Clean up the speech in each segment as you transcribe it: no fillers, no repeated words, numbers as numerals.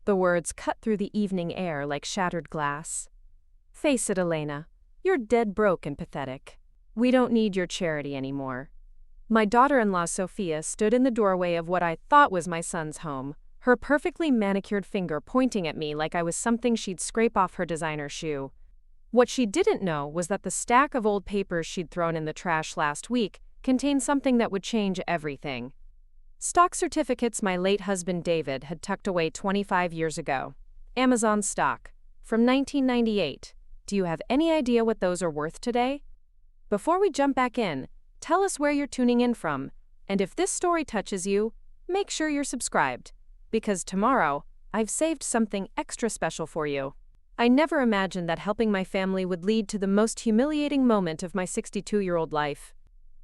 The words cut through the evening air like shattered glass. Face it, Elena. You're dead broke and pathetic. We don't need your charity anymore. My daughter-in-law Sophia stood in the doorway of what I thought was my son's home, her perfectly manicured finger pointing at me like I was something she'd scrape off her designer shoe. What she didn't know was that the stack of old papers she'd thrown in the trash last week contained something that would change everything. Stock certificates my late husband David had tucked away 25 years ago. Amazon stock. From 1998. Do you have any idea what those are worth today? Before we jump back in, tell us where you're tuning in from, and if this story touches you, make sure you're subscribed, because tomorrow, I've saved something extra special for you. I never imagined that helping my family would lead to the most humiliating moment of my 62-year-old life.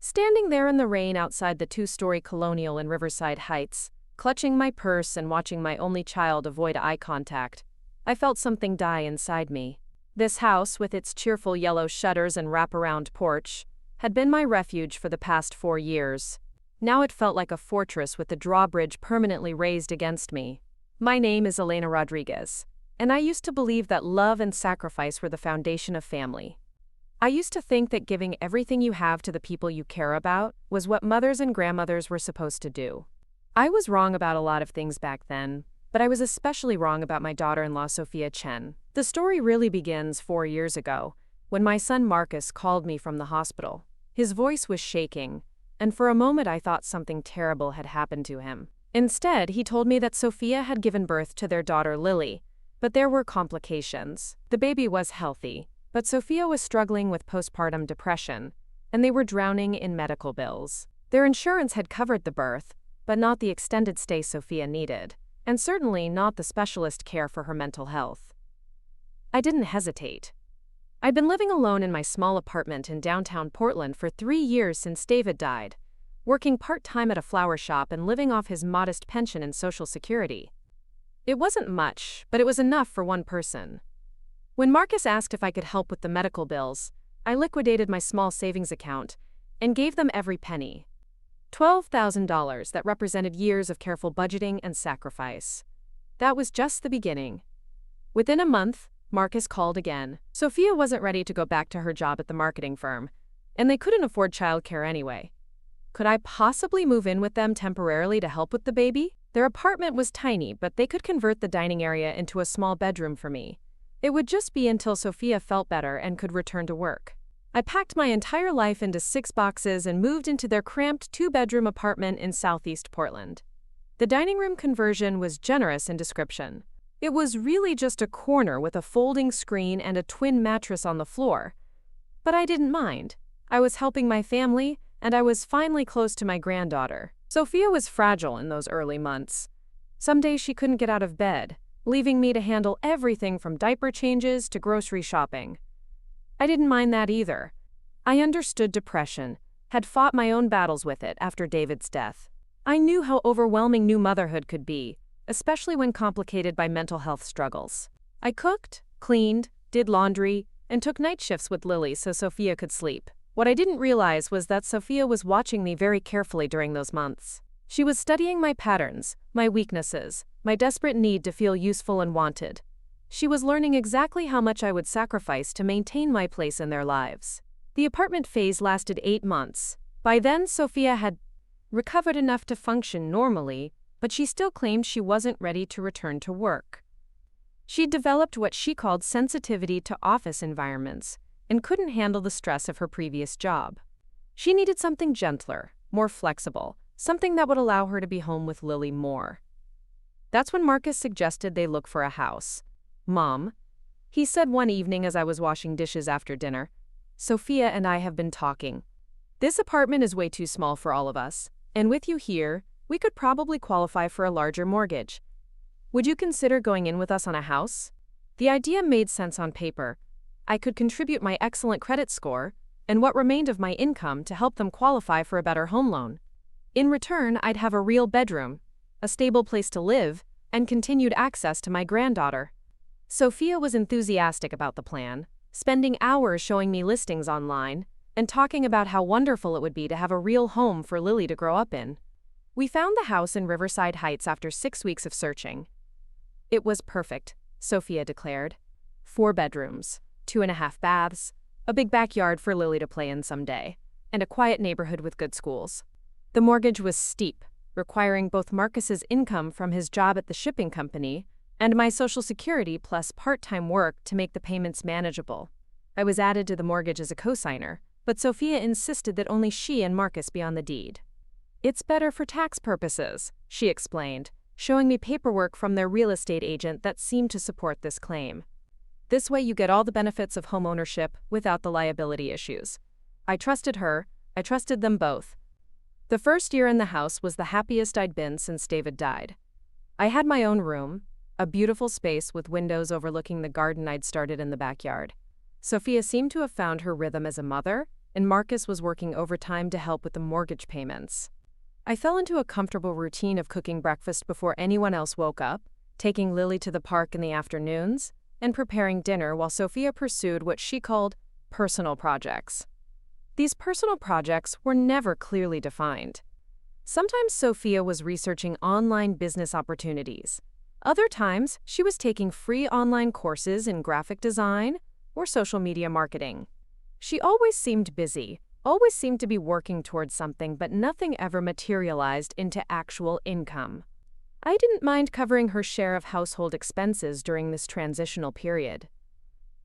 Standing there in the rain outside the two-story Colonial in Riverside Heights, clutching my purse and watching my only child avoid eye contact, I felt something die inside me. This house, with its cheerful yellow shutters and wraparound porch, had been my refuge for the past 4 years. Now it felt like a fortress with the drawbridge permanently raised against me. My name is Elena Rodriguez, and I used to believe that love and sacrifice were the foundation of family. I used to think that giving everything you have to the people you care about was what mothers and grandmothers were supposed to do. I was wrong about a lot of things back then, but I was especially wrong about my daughter-in-law Sophia Chen. The story really begins 4 years ago, when my son Marcus called me from the hospital. His voice was shaking, and for a moment I thought something terrible had happened to him. Instead, he told me that Sophia had given birth to their daughter Lily, but there were complications. The baby was healthy, but Sophia was struggling with postpartum depression, and they were drowning in medical bills. Their insurance had covered the birth, but not the extended stay Sophia needed, and certainly not the specialist care for her mental health. I didn't hesitate. I'd been living alone in my small apartment in downtown Portland for 3 years since David died, working part-time at a flower shop and living off his modest pension and Social Security. It wasn't much, but it was enough for one person. When Marcus asked if I could help with the medical bills, I liquidated my small savings account and gave them every penny. $12,000 that represented years of careful budgeting and sacrifice. That was just the beginning. Within a month, Marcus called again. Sophia wasn't ready to go back to her job at the marketing firm, and they couldn't afford childcare anyway. Could I possibly move in with them temporarily to help with the baby? Their apartment was tiny, but they could convert the dining area into a small bedroom for me. It would just be until Sophia felt better and could return to work. I packed my entire life into 6 boxes and moved into their cramped 2-bedroom apartment in Southeast Portland. The dining room conversion was generous in description. It was really just a corner with a folding screen and a twin mattress on the floor. But I didn't mind. I was helping my family, and I was finally close to my granddaughter. Sophia was fragile in those early months. Some days she couldn't get out of bed, leaving me to handle everything from diaper changes to grocery shopping. I didn't mind that either. I understood depression, had fought my own battles with it after David's death. I knew how overwhelming new motherhood could be, especially when complicated by mental health struggles. I cooked, cleaned, did laundry, and took night shifts with Lily so Sophia could sleep. What I didn't realize was that Sophia was watching me very carefully during those months. She was studying my patterns, my weaknesses, my desperate need to feel useful and wanted. She was learning exactly how much I would sacrifice to maintain my place in their lives. The apartment phase lasted 8 months. By then, Sophia had recovered enough to function normally, but she still claimed she wasn't ready to return to work. She'd developed what she called sensitivity to office environments and couldn't handle the stress of her previous job. She needed something gentler, more flexible, something that would allow her to be home with Lily more. That's when Marcus suggested they look for a house. "Mom," he said one evening as I was washing dishes after dinner, "Sophia and I have been talking. This apartment is way too small for all of us, and with you here, we could probably qualify for a larger mortgage. Would you consider going in with us on a house?" The idea made sense on paper. I could contribute my excellent credit score and what remained of my income to help them qualify for a better home loan. In return, I'd have a real bedroom, a stable place to live, and continued access to my granddaughter. Sophia was enthusiastic about the plan, spending hours showing me listings online and talking about how wonderful it would be to have a real home for Lily to grow up in. We found the house in Riverside Heights after 6 weeks of searching. It was perfect, Sophia declared. 4 bedrooms, 2.5 baths, a big backyard for Lily to play in someday, and a quiet neighborhood with good schools. The mortgage was steep, requiring both Marcus's income from his job at the shipping company and my Social Security plus part-time work to make the payments manageable. I was added to the mortgage as a cosigner, but Sophia insisted that only she and Marcus be on the deed. It's better for tax purposes, she explained, showing me paperwork from their real estate agent that seemed to support this claim. This way you get all the benefits of home ownership without the liability issues. I trusted her, I trusted them both. The first year in the house was the happiest I'd been since David died. I had my own room, a beautiful space with windows overlooking the garden I'd started in the backyard. Sophia seemed to have found her rhythm as a mother, and Marcus was working overtime to help with the mortgage payments. I fell into a comfortable routine of cooking breakfast before anyone else woke up, taking Lily to the park in the afternoons, and preparing dinner while Sophia pursued what she called personal projects. These personal projects were never clearly defined. Sometimes Sophia was researching online business opportunities. Other times, she was taking free online courses in graphic design or social media marketing. She always seemed busy, always seemed to be working towards something, but nothing ever materialized into actual income. I didn't mind covering her share of household expenses during this transitional period.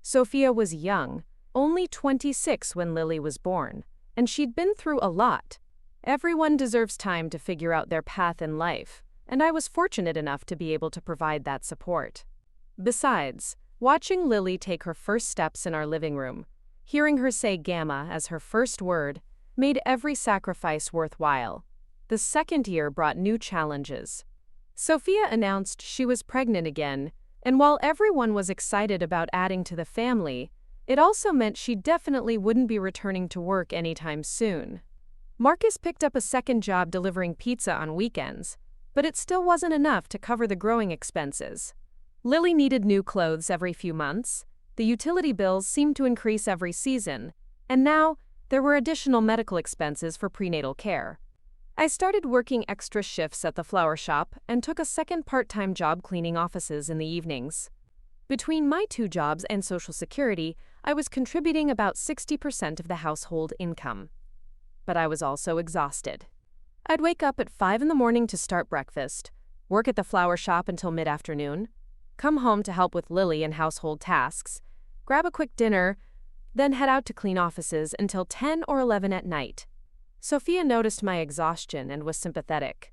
Sophia was young, only 26 when Lily was born, and she'd been through a lot. Everyone deserves time to figure out their path in life, and I was fortunate enough to be able to provide that support. Besides, watching Lily take her first steps in our living room, hearing her say gamma as her first word, made every sacrifice worthwhile. The second year brought new challenges. Sophia announced she was pregnant again, and while everyone was excited about adding to the family, it also meant she definitely wouldn't be returning to work anytime soon. Marcus picked up a second job delivering pizza on weekends, but it still wasn't enough to cover the growing expenses. Lily needed new clothes every few months, the utility bills seemed to increase every season, and now there were additional medical expenses for prenatal care. I started working extra shifts at the flower shop and took a second part-time job cleaning offices in the evenings. Between my 2 jobs and Social Security, I was contributing about 60% of the household income. But I was also exhausted. I'd wake up at 5 in the morning to start breakfast, work at the flower shop until mid-afternoon, come home to help with Lily and household tasks, grab a quick dinner, then head out to clean offices until 10 or 11 at night. Sophia noticed my exhaustion and was sympathetic.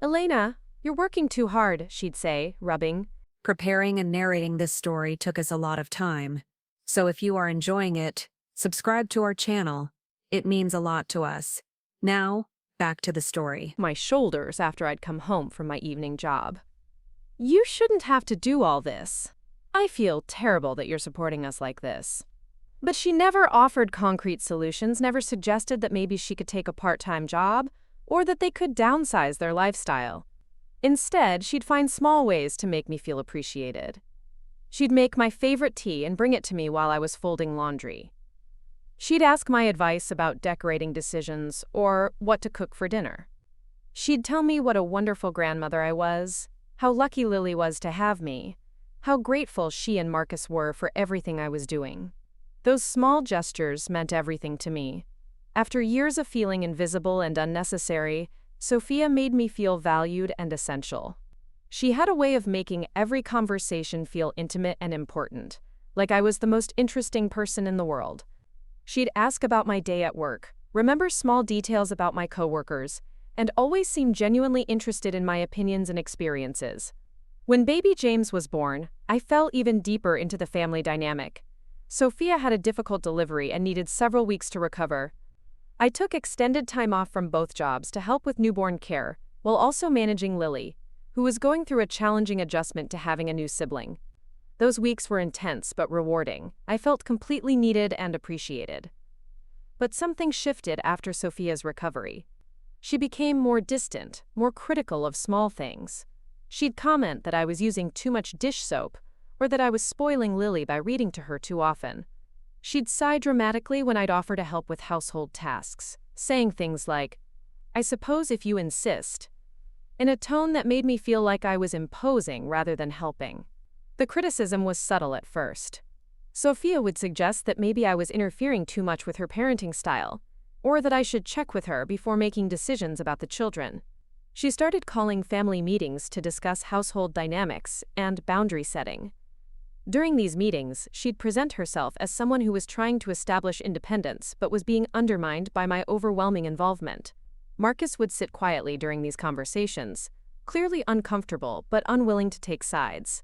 "Elena, you're working too hard," she'd say, rubbing. Preparing and narrating this story took us a lot of time. So if you are enjoying it, subscribe to our channel. It means a lot to us. Now, back to the story. My shoulders after I'd come home from my evening job. "You shouldn't have to do all this. I feel terrible that you're supporting us like this." But she never offered concrete solutions, never suggested that maybe she could take a part-time job or that they could downsize their lifestyle. Instead, she'd find small ways to make me feel appreciated. She'd make my favorite tea and bring it to me while I was folding laundry. She'd ask my advice about decorating decisions or what to cook for dinner. She'd tell me what a wonderful grandmother I was, how lucky Lily was to have me, how grateful she and Marcus were for everything I was doing. Those small gestures meant everything to me. After years of feeling invisible and unnecessary, Sophia made me feel valued and essential. She had a way of making every conversation feel intimate and important, like I was the most interesting person in the world. She'd ask about my day at work, remember small details about my coworkers, and always seem genuinely interested in my opinions and experiences. When baby James was born, I fell even deeper into the family dynamic. Sophia had a difficult delivery and needed several weeks to recover. I took extended time off from both jobs to help with newborn care, while also managing Lily, who was going through a challenging adjustment to having a new sibling. Those weeks were intense but rewarding. I felt completely needed and appreciated. But something shifted after Sophia's recovery. She became more distant, more critical of small things. She'd comment that I was using too much dish soap, or that I was spoiling Lily by reading to her too often. She'd sigh dramatically when I'd offer to help with household tasks, saying things like, "I suppose if you insist." in a tone that made me feel like I was imposing rather than helping. The criticism was subtle at first. Sophia would suggest that maybe I was interfering too much with her parenting style, or that I should check with her before making decisions about the children. She started calling family meetings to discuss household dynamics and boundary setting. During these meetings, she'd present herself as someone who was trying to establish independence but was being undermined by my overwhelming involvement. Marcus would sit quietly during these conversations, clearly uncomfortable but unwilling to take sides.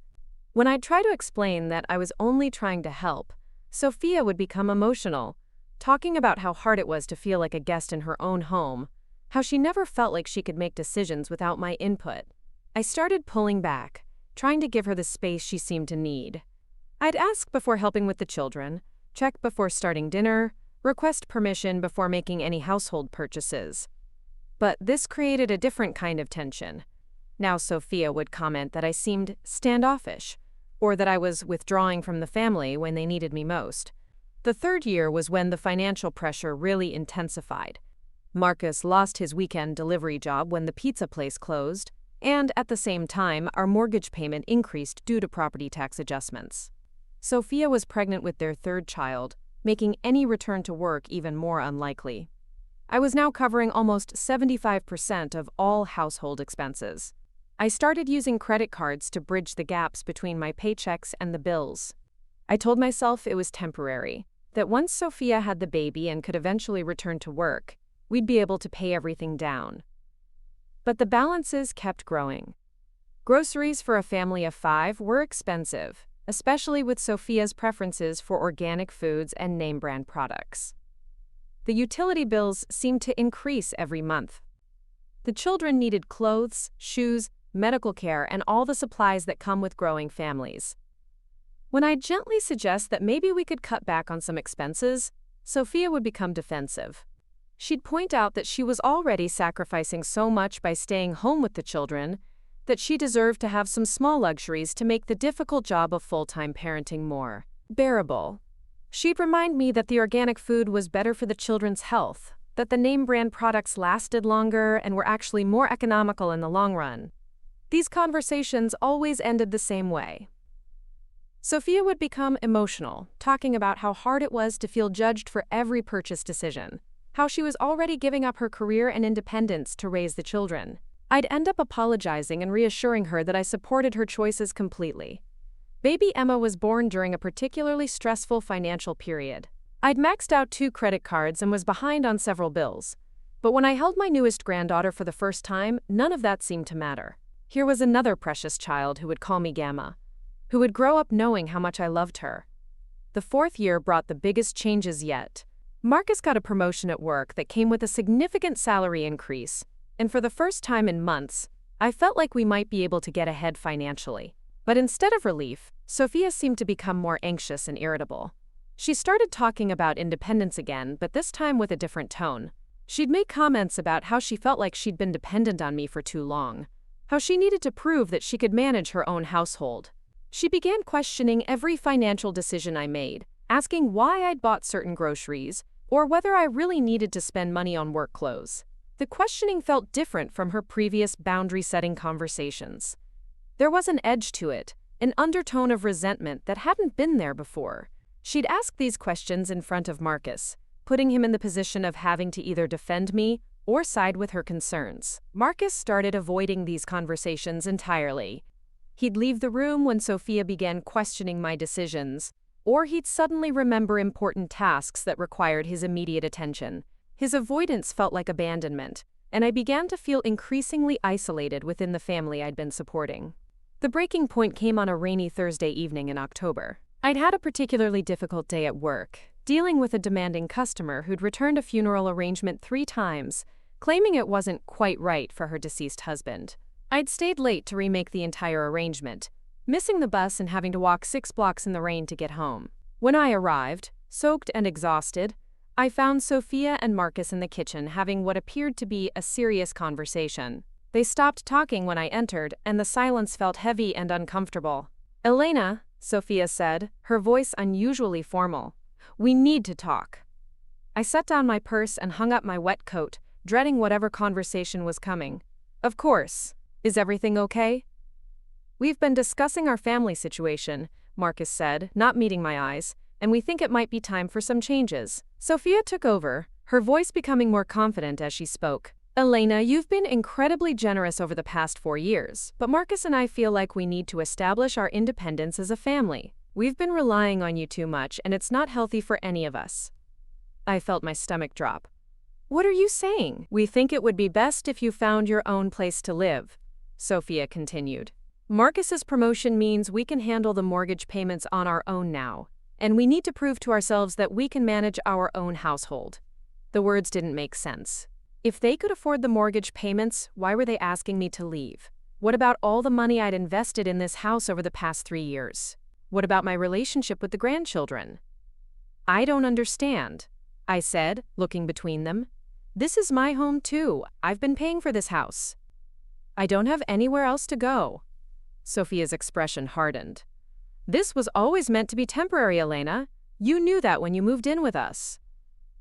When I'd try to explain that I was only trying to help, Sophia would become emotional, talking about how hard it was to feel like a guest in her own home, how she never felt like she could make decisions without my input. I started pulling back, trying to give her the space she seemed to need. I'd ask before helping with the children, check before starting dinner, request permission before making any household purchases. But this created a different kind of tension. Now Sophia would comment that I seemed standoffish, or that I was withdrawing from the family when they needed me most. The third year was when the financial pressure really intensified. Marcus lost his weekend delivery job when the pizza place closed, and at the same time, our mortgage payment increased due to property tax adjustments. Sophia was pregnant with their third child, making any return to work even more unlikely. I was now covering almost 75% of all household expenses. I started using credit cards to bridge the gaps between my paychecks and the bills. I told myself it was temporary, that once Sophia had the baby and could eventually return to work, we'd be able to pay everything down. But the balances kept growing. Groceries for a family of 5 were expensive, especially with Sophia's preferences for organic foods and name-brand products. The utility bills seemed to increase every month. The children needed clothes, shoes, medical care, and all the supplies that come with growing families. When I gently suggest that maybe we could cut back on some expenses, Sophia would become defensive. She'd point out that she was already sacrificing so much by staying home with the children that she deserved to have some small luxuries to make the difficult job of full-time parenting more bearable. She'd remind me that the organic food was better for the children's health, that the name-brand products lasted longer and were actually more economical in the long run. These conversations always ended the same way. Sophia would become emotional, talking about how hard it was to feel judged for every purchase decision, how she was already giving up her career and independence to raise the children. I'd end up apologizing and reassuring her that I supported her choices completely. Baby Emma was born during a particularly stressful financial period. I'd maxed out 2 credit cards and was behind on several bills. But when I held my newest granddaughter for the first time, none of that seemed to matter. Here was another precious child who would call me Gamma, who would grow up knowing how much I loved her. The 4th year brought the biggest changes yet. Marcus got a promotion at work that came with a significant salary increase, and for the first time in months, I felt like we might be able to get ahead financially. But instead of relief, Sophia seemed to become more anxious and irritable. She started talking about independence again, but this time with a different tone. She'd make comments about how she felt like she'd been dependent on me for too long, how she needed to prove that she could manage her own household. She began questioning every financial decision I made, asking why I'd bought certain groceries, or whether I really needed to spend money on work clothes. The questioning felt different from her previous boundary-setting conversations. There was an edge to it, an undertone of resentment that hadn't been there before. She'd ask these questions in front of Marcus, putting him in the position of having to either defend me or side with her concerns. Marcus started avoiding these conversations entirely. He'd leave the room when Sophia began questioning my decisions, or he'd suddenly remember important tasks that required his immediate attention. His avoidance felt like abandonment, and I began to feel increasingly isolated within the family I'd been supporting. The breaking point came on a rainy Thursday evening in October. I'd had a particularly difficult day at work, dealing with a demanding customer who'd returned a funeral arrangement 3 times, claiming it wasn't quite right for her deceased husband. I'd stayed late to remake the entire arrangement, missing the bus and having to walk 6 blocks in the rain to get home. When I arrived, soaked and exhausted, I found Sophia and Marcus in the kitchen having what appeared to be a serious conversation. They stopped talking when I entered, and the silence felt heavy and uncomfortable. "Elena," Sophia said, her voice unusually formal, "we need to talk." I set down my purse and hung up my wet coat, dreading whatever conversation was coming. "Of course," Is everything okay? We've been discussing our family situation, Marcus said, not meeting my eyes, and we think it might be time for some changes. Sophia took over, her voice becoming more confident as she spoke. Elena, you've been incredibly generous over the past 4 years, but Marcus and I feel like we need to establish our independence as a family. We've been relying on you too much, and it's not healthy for any of us. I felt my stomach drop. What are you saying? We think it would be best if you found your own place to live, Sophia continued. Marcus's promotion means we can handle the mortgage payments on our own now, and we need to prove to ourselves that we can manage our own household. The words didn't make sense. If they could afford the mortgage payments, why were they asking me to leave? What about all the money I'd invested in this house over the past 3 years? What about my relationship with the grandchildren? I don't understand, I said, looking between them. This is my home too. I've been paying for this house. I don't have anywhere else to go. Sophia's expression hardened. This was always meant to be temporary, Elena. You knew that when you moved in with us.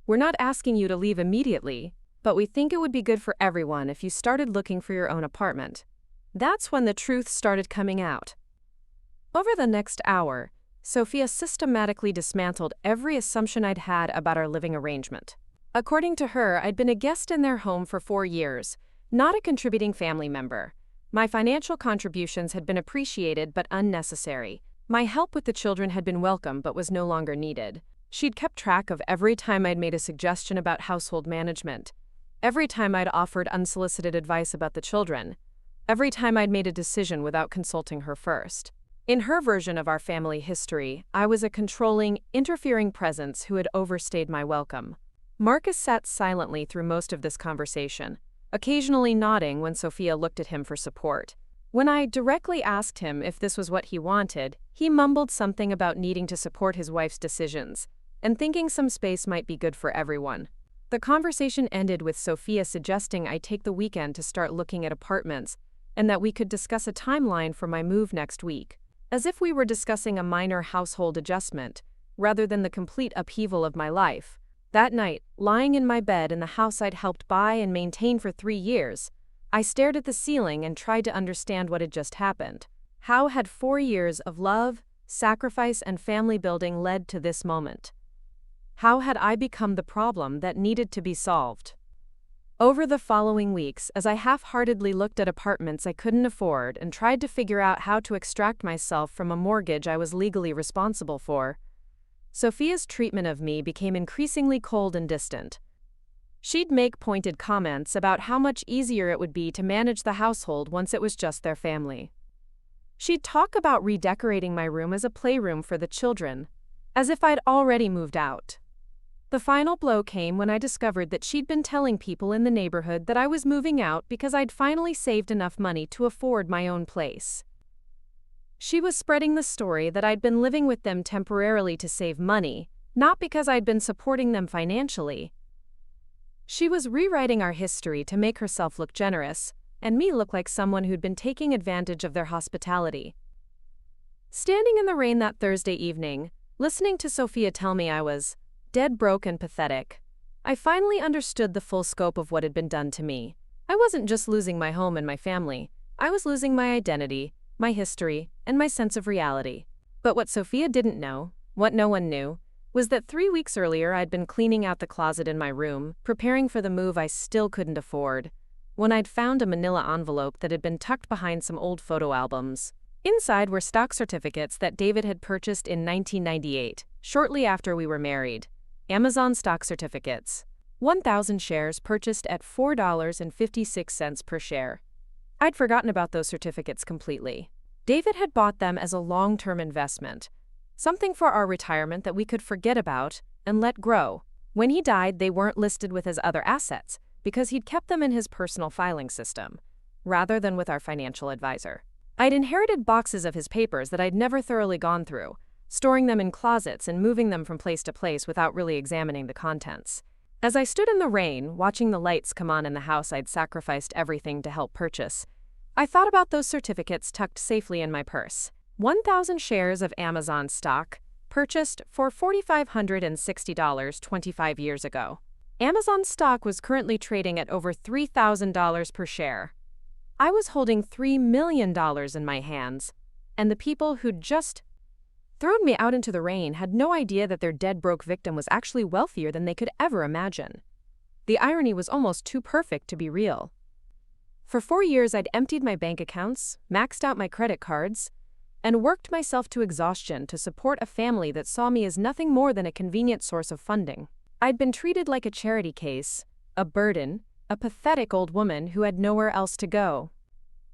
We're not asking you to leave immediately, but we think it would be good for everyone if you started looking for your own apartment. That's when the truth started coming out. Over the next hour, Sophia systematically dismantled every assumption I'd had about our living arrangement. According to her, I'd been a guest in their home for 4 years, not a contributing family member. My financial contributions had been appreciated but unnecessary. My help with the children had been welcome but was no longer needed. She'd kept track of every time I'd made a suggestion about household management, every time I'd offered unsolicited advice about the children, every time I'd made a decision without consulting her first. In her version of our family history, I was a controlling, interfering presence who had overstayed my welcome. Marcus sat silently through most of this conversation, occasionally nodding when Sophia looked at him for support. When I directly asked him if this was what he wanted, he mumbled something about needing to support his wife's decisions and thinking some space might be good for everyone. The conversation ended with Sophia suggesting I take the weekend to start looking at apartments and that we could discuss a timeline for my move next week, as if we were discussing a minor household adjustment rather than the complete upheaval of my life. That night, lying in my bed in the house I'd helped buy and maintain for 3 years, I stared at the ceiling and tried to understand what had just happened. How had 4 years of love, sacrifice, and family building led to this moment? How had I become the problem that needed to be solved? Over the following weeks, as I half-heartedly looked at apartments I couldn't afford and tried to figure out how to extract myself from a mortgage I was legally responsible for, Sophia's treatment of me became increasingly cold and distant. She'd make pointed comments about how much easier it would be to manage the household once it was just their family. She'd talk about redecorating my room as a playroom for the children, as if I'd already moved out. The final blow came when I discovered that she'd been telling people in the neighborhood that I was moving out because I'd finally saved enough money to afford my own place. She was spreading the story that I'd been living with them temporarily to save money, not because I'd been supporting them financially. She was rewriting our history to make herself look generous, and me look like someone who'd been taking advantage of their hospitality. Standing in the rain that Thursday evening, listening to Sophia tell me I was dead broke and pathetic, I finally understood the full scope of what had been done to me. I wasn't just losing my home and my family, I was losing my identity, my history, and my sense of reality. But what Sophia didn't know, what no one knew, was that 3 weeks earlier I'd been cleaning out the closet in my room, preparing for the move I still couldn't afford, when I'd found a manila envelope that had been tucked behind some old photo albums. Inside were stock certificates that David had purchased in 1998, shortly after we were married. Amazon stock certificates. 1,000 shares purchased at $4.56 per share. I'd forgotten about those certificates completely. David had bought them as a long-term investment, something for our retirement that we could forget about and let grow. When he died, they weren't listed with his other assets because he'd kept them in his personal filing system, rather than with our financial advisor. I'd inherited boxes of his papers that I'd never thoroughly gone through, storing them in closets and moving them from place to place without really examining the contents. As I stood in the rain, watching the lights come on in the house I'd sacrificed everything to help purchase, I thought about those certificates tucked safely in my purse. 1,000 shares of Amazon stock, purchased for $4,560 25 years ago. Amazon stock was currently trading at over $3,000 per share. I was holding $3 million in my hands, and the people who'd just thrown me out into the rain had no idea that their dead broke victim was actually wealthier than they could ever imagine. The irony was almost too perfect to be real. For 4 years, I'd emptied my bank accounts, maxed out my credit cards, and worked myself to exhaustion to support a family that saw me as nothing more than a convenient source of funding. I'd been treated like a charity case, a burden, a pathetic old woman who had nowhere else to go.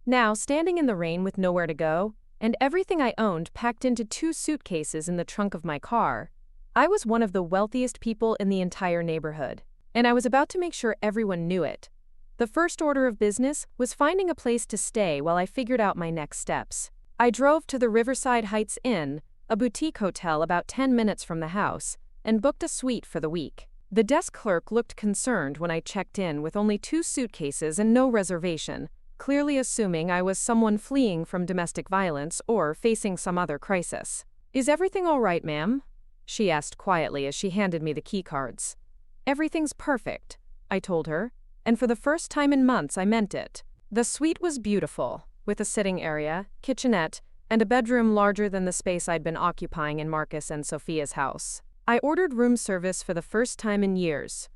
Now, standing in the rain with nowhere to go, and everything I owned packed into 2 suitcases in the trunk of my car, I was one of the wealthiest people in the entire neighborhood. And I was about to make sure everyone knew it. The first order of business was finding a place to stay while I figured out my next steps. I drove to the Riverside Heights Inn, a boutique hotel about 10 minutes from the house, and booked a suite for the week. The desk clerk looked concerned when I checked in with only 2 suitcases and no reservation, clearly assuming I was someone fleeing from domestic violence or facing some other crisis. "Is everything all right, ma'am?" she asked quietly as she handed me the key cards. "Everything's perfect," I told her, and for the first time in months I meant it. The suite was beautiful, with a sitting area, kitchenette, and a bedroom larger than the space I'd been occupying in Marcus and Sophia's house. I ordered room service for the first time in years,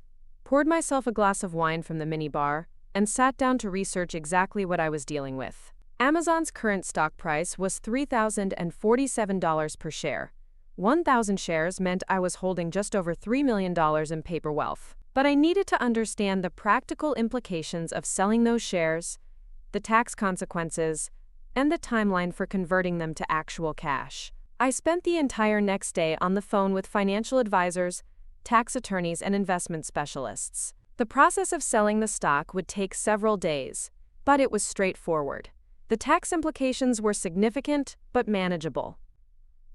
poured myself a glass of wine from the minibar, and sat down to research exactly what I was dealing with. Amazon's current stock price was $3,047 per share. 1,000 shares meant I was holding just over $3 million in paper wealth. But I needed to understand the practical implications of selling those shares, the tax consequences, and the timeline for converting them to actual cash. I spent the entire next day on the phone with financial advisors, tax attorneys, and investment specialists. The process of selling the stock would take several days, but it was straightforward. The tax implications were significant, but manageable.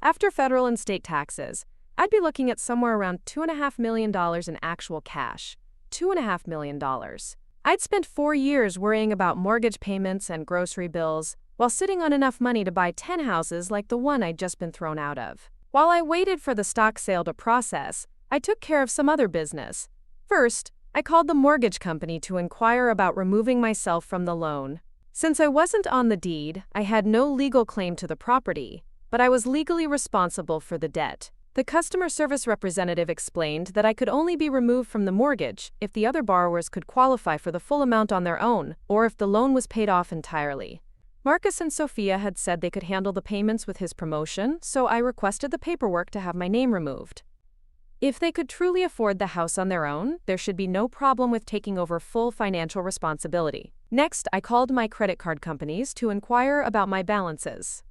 After federal and state taxes, I'd be looking at somewhere around $2.5 million in actual cash. $2.5 million. I'd spent 4 years worrying about mortgage payments and grocery bills, while sitting on enough money to buy 10 houses like the one I'd just been thrown out of. While I waited for the stock sale to process, I took care of some other business. First, I called the mortgage company to inquire about removing myself from the loan. Since I wasn't on the deed, I had no legal claim to the property, but I was legally responsible for the debt. The customer service representative explained that I could only be removed from the mortgage if the other borrowers could qualify for the full amount on their own, or if the loan was paid off entirely. Marcus and Sophia had said they could handle the payments with his promotion, so I requested the paperwork to have my name removed. If they could truly afford the house on their own, there should be no problem with taking over full financial responsibility. Next, I called my credit card companies to inquire about my balances.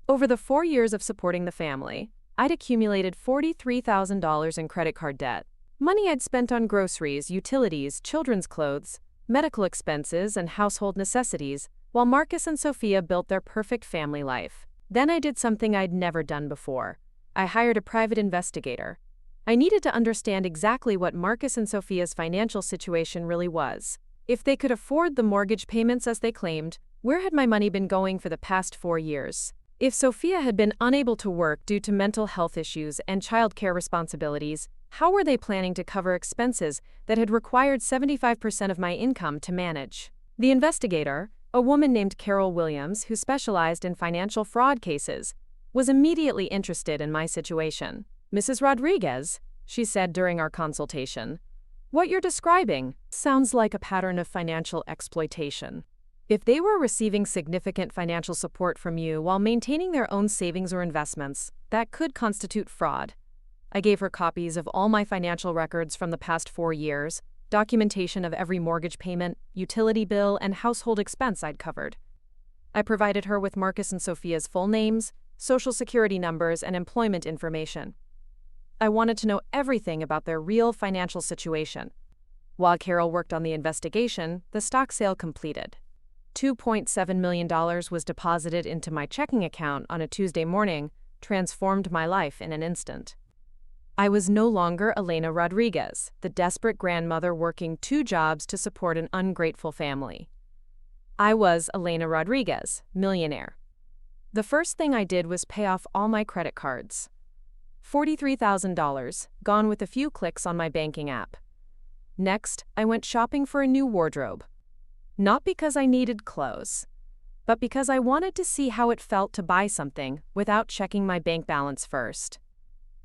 Over the 4 years of supporting the family, I'd accumulated $43,000 in credit card debt. Money I'd spent on groceries, utilities, children's clothes, medical expenses, and household necessities, while Marcus and Sophia built their perfect family life. Then I did something I'd never done before. I hired a private investigator. I needed to understand exactly what Marcus and Sophia's financial situation really was. If they could afford the mortgage payments as they claimed, where had my money been going for the past 4 years? If Sophia had been unable to work due to mental health issues and childcare responsibilities, how were they planning to cover expenses that had required 75% of my income to manage? The investigator, a woman named Carol Williams who specialized in financial fraud cases, was immediately interested in my situation. "Mrs. Rodriguez," she said during our consultation, "what you're describing sounds like a pattern of financial exploitation. If they were receiving significant financial support from you while maintaining their own savings or investments, that could constitute fraud." I gave her copies of all my financial records from the past 4 years, documentation of every mortgage payment, utility bill, and household expense I'd covered. I provided her with Marcus and Sophia's full names, social security numbers, and employment information. I wanted to know everything about their real financial situation. While Carol worked on the investigation, the stock sale completed. $2.7 million was deposited into my checking account on a Tuesday morning, transformed my life in an instant. I was no longer Elena Rodriguez, the desperate grandmother working 2 jobs to support an ungrateful family. I was Elena Rodriguez, millionaire. The first thing I did was pay off all my credit cards. $43,000, gone with a few clicks on my banking app. Next, I went shopping for a new wardrobe. Not because I needed clothes, but because I wanted to see how it felt to buy something without checking my bank balance first.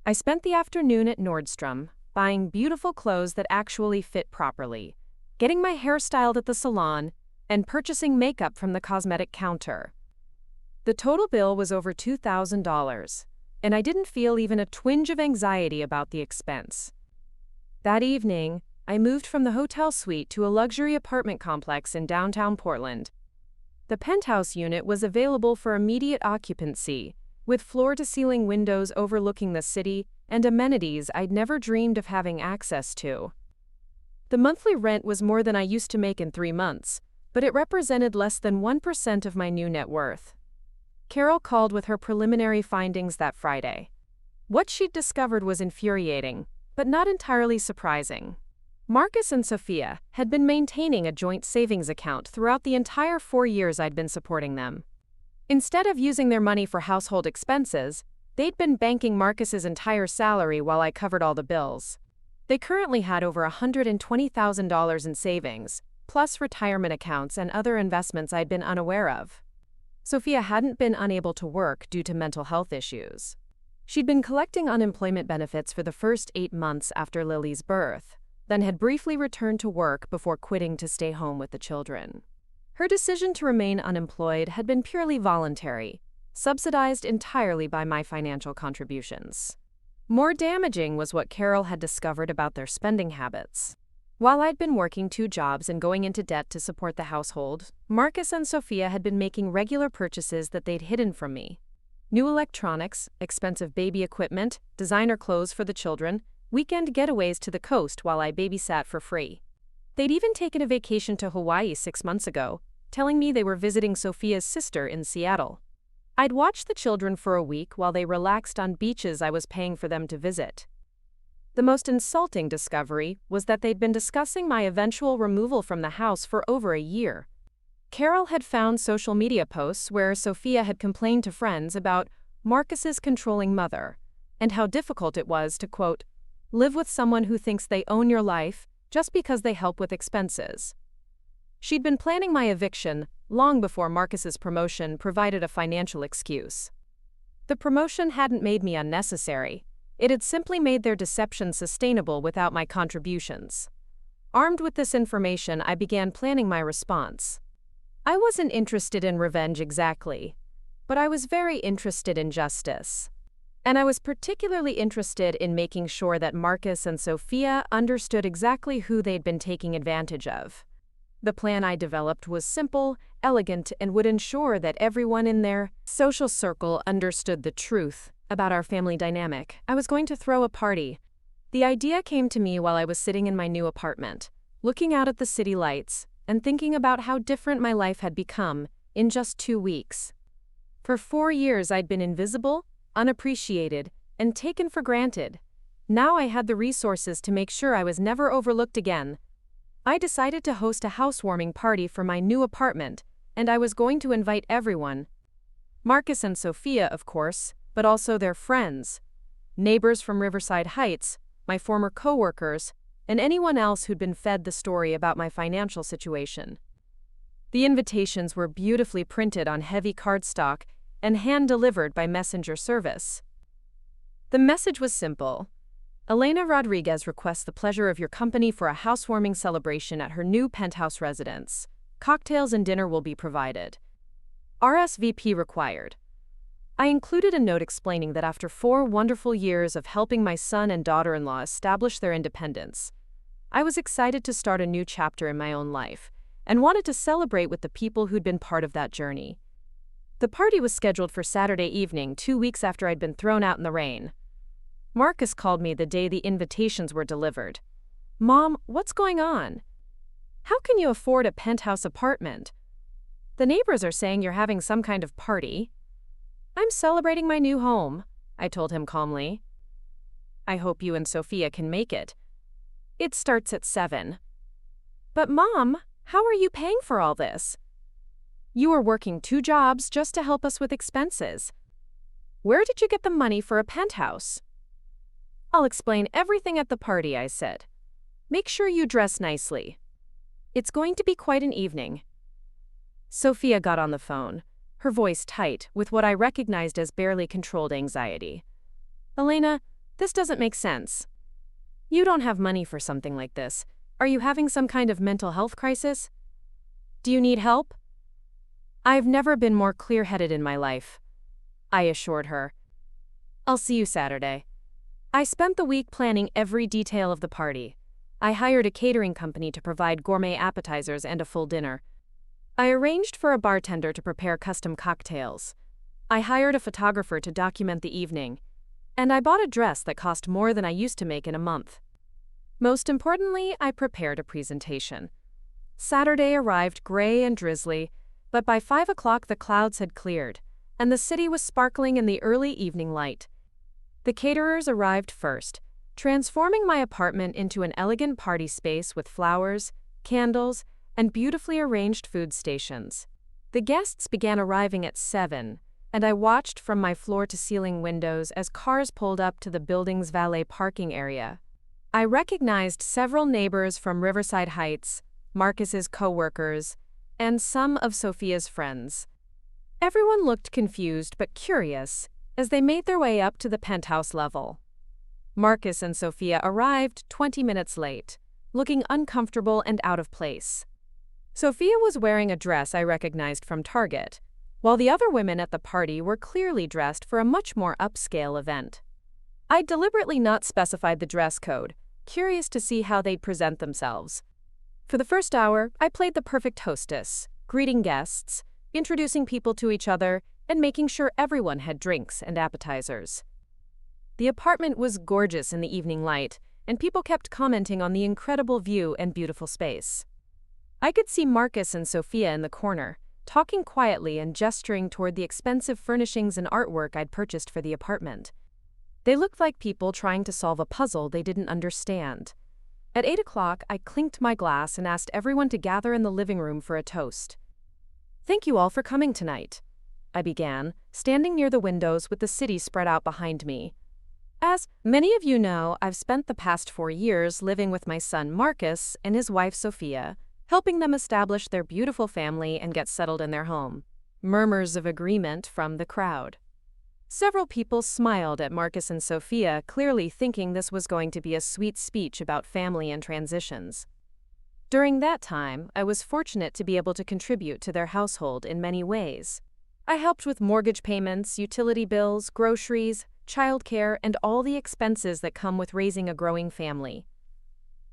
I spent the afternoon at Nordstrom, buying beautiful clothes that actually fit properly, getting my hair styled at the salon, and purchasing makeup from the cosmetic counter. The total bill was over $2,000, and I didn't feel even a twinge of anxiety about the expense. That evening, I moved from the hotel suite to a luxury apartment complex in downtown Portland. The penthouse unit was available for immediate occupancy, with floor-to-ceiling windows overlooking the city and amenities I'd never dreamed of having access to. The monthly rent was more than I used to make in 3 months, but it represented less than 1% of my new net worth. Carol called with her preliminary findings that Friday. What she'd discovered was infuriating, but not entirely surprising. Marcus and Sophia had been maintaining a joint savings account throughout the entire 4 years I'd been supporting them. Instead of using their money for household expenses, they'd been banking Marcus's entire salary while I covered all the bills. They currently had over $120,000 in savings, plus retirement accounts and other investments I'd been unaware of. Sophia hadn't been unable to work due to mental health issues. She'd been collecting unemployment benefits for the first 8 months after Lily's birth, then had briefly returned to work before quitting to stay home with the children. Her decision to remain unemployed had been purely voluntary, subsidized entirely by my financial contributions. More damaging was what Carol had discovered about their spending habits. While I'd been working 2 jobs and going into debt to support the household, Marcus and Sophia had been making regular purchases that they'd hidden from me. New electronics, expensive baby equipment, designer clothes for the children, weekend getaways to the coast while I babysat for free. They'd even taken a vacation to Hawaii 6 months ago, telling me they were visiting Sophia's sister in Seattle. I'd watched the children for a week while they relaxed on beaches I was paying for them to visit. The most insulting discovery was that they'd been discussing my eventual removal from the house for over a year. Carol had found social media posts where Sophia had complained to friends about Marcus's controlling mother, and how difficult it was to, quote, live with someone who thinks they own your life just because they help with expenses. She'd been planning my eviction long before Marcus's promotion provided a financial excuse. The promotion hadn't made me unnecessary. It had simply made their deception sustainable without my contributions. Armed with this information, I began planning my response. I wasn't interested in revenge exactly, but I was very interested in justice. And I was particularly interested in making sure that Marcus and Sophia understood exactly who they'd been taking advantage of. The plan I developed was simple, elegant, and would ensure that everyone in their social circle understood the truth about our family dynamic. I was going to throw a party. The idea came to me while I was sitting in my new apartment, looking out at the city lights, and thinking about how different my life had become in just 2 weeks. For 4 years I'd been invisible, unappreciated, and taken for granted. Now I had the resources to make sure I was never overlooked again. I decided to host a housewarming party for my new apartment, and I was going to invite everyone. Marcus and Sophia, of course, but also their friends, neighbors from Riverside Heights, my former coworkers, and anyone else who'd been fed the story about my financial situation. The invitations were beautifully printed on heavy cardstock and hand-delivered by messenger service. The message was simple. Elena Rodriguez requests the pleasure of your company for a housewarming celebration at her new penthouse residence. Cocktails and dinner will be provided. RSVP required. I included a note explaining that after 4 wonderful years of helping my son and daughter-in-law establish their independence, I was excited to start a new chapter in my own life and wanted to celebrate with the people who'd been part of that journey. The party was scheduled for Saturday evening, 2 weeks after I'd been thrown out in the rain. Marcus called me the day the invitations were delivered. "Mom, what's going on? How can you afford a penthouse apartment? The neighbors are saying you're having some kind of party." "I'm celebrating my new home," I told him calmly. "I hope you and Sophia can make it. It starts at 7. "But Mom, how are you paying for all this? You are working 2 jobs just to help us with expenses. Where did you get the money for a penthouse?" "I'll explain everything at the party," I said. "Make sure you dress nicely." It's going to be quite an evening. Sophia got on the phone, her voice tight with what I recognized as barely controlled anxiety. Elena, this doesn't make sense. You don't have money for something like this. Are you having some kind of mental health crisis? Do you need help? I've never been more clear-headed in my life, I assured her. I'll see you Saturday. I spent the week planning every detail of the party. I hired a catering company to provide gourmet appetizers and a full dinner. I arranged for a bartender to prepare custom cocktails. I hired a photographer to document the evening. And I bought a dress that cost more than I used to make in a month. Most importantly, I prepared a presentation. Saturday arrived gray and drizzly, but by 5 o'clock the clouds had cleared, and the city was sparkling in the early evening light. The caterers arrived first, transforming my apartment into an elegant party space with flowers, candles, and beautifully arranged food stations. The guests began arriving at 7, and I watched from my floor-to-ceiling windows as cars pulled up to the building's valet parking area. I recognized several neighbors from Riverside Heights, Marcus's co-workers, and some of Sophia's friends. Everyone looked confused but curious as they made their way up to the penthouse level. Marcus and Sophia arrived 20 minutes late, looking uncomfortable and out of place. Sophia was wearing a dress I recognized from Target, while the other women at the party were clearly dressed for a much more upscale event. I'd deliberately not specified the dress code, curious to see how they'd present themselves. For the first hour, I played the perfect hostess, greeting guests, introducing people to each other, and making sure everyone had drinks and appetizers. The apartment was gorgeous in the evening light, and people kept commenting on the incredible view and beautiful space. I could see Marcus and Sophia in the corner, talking quietly and gesturing toward the expensive furnishings and artwork I'd purchased for the apartment. They looked like people trying to solve a puzzle they didn't understand. At 8 o'clock, I clinked my glass and asked everyone to gather in the living room for a toast. Thank you all for coming tonight, I began, standing near the windows with the city spread out behind me. As many of you know, I've spent the past 4 years living with my son Marcus and his wife Sophia, helping them establish their beautiful family and get settled in their home. Murmurs of agreement from the crowd. Several people smiled at Marcus and Sophia, clearly thinking this was going to be a sweet speech about family and transitions. During that time, I was fortunate to be able to contribute to their household in many ways. I helped with mortgage payments, utility bills, groceries, childcare, and all the expenses that come with raising a growing family.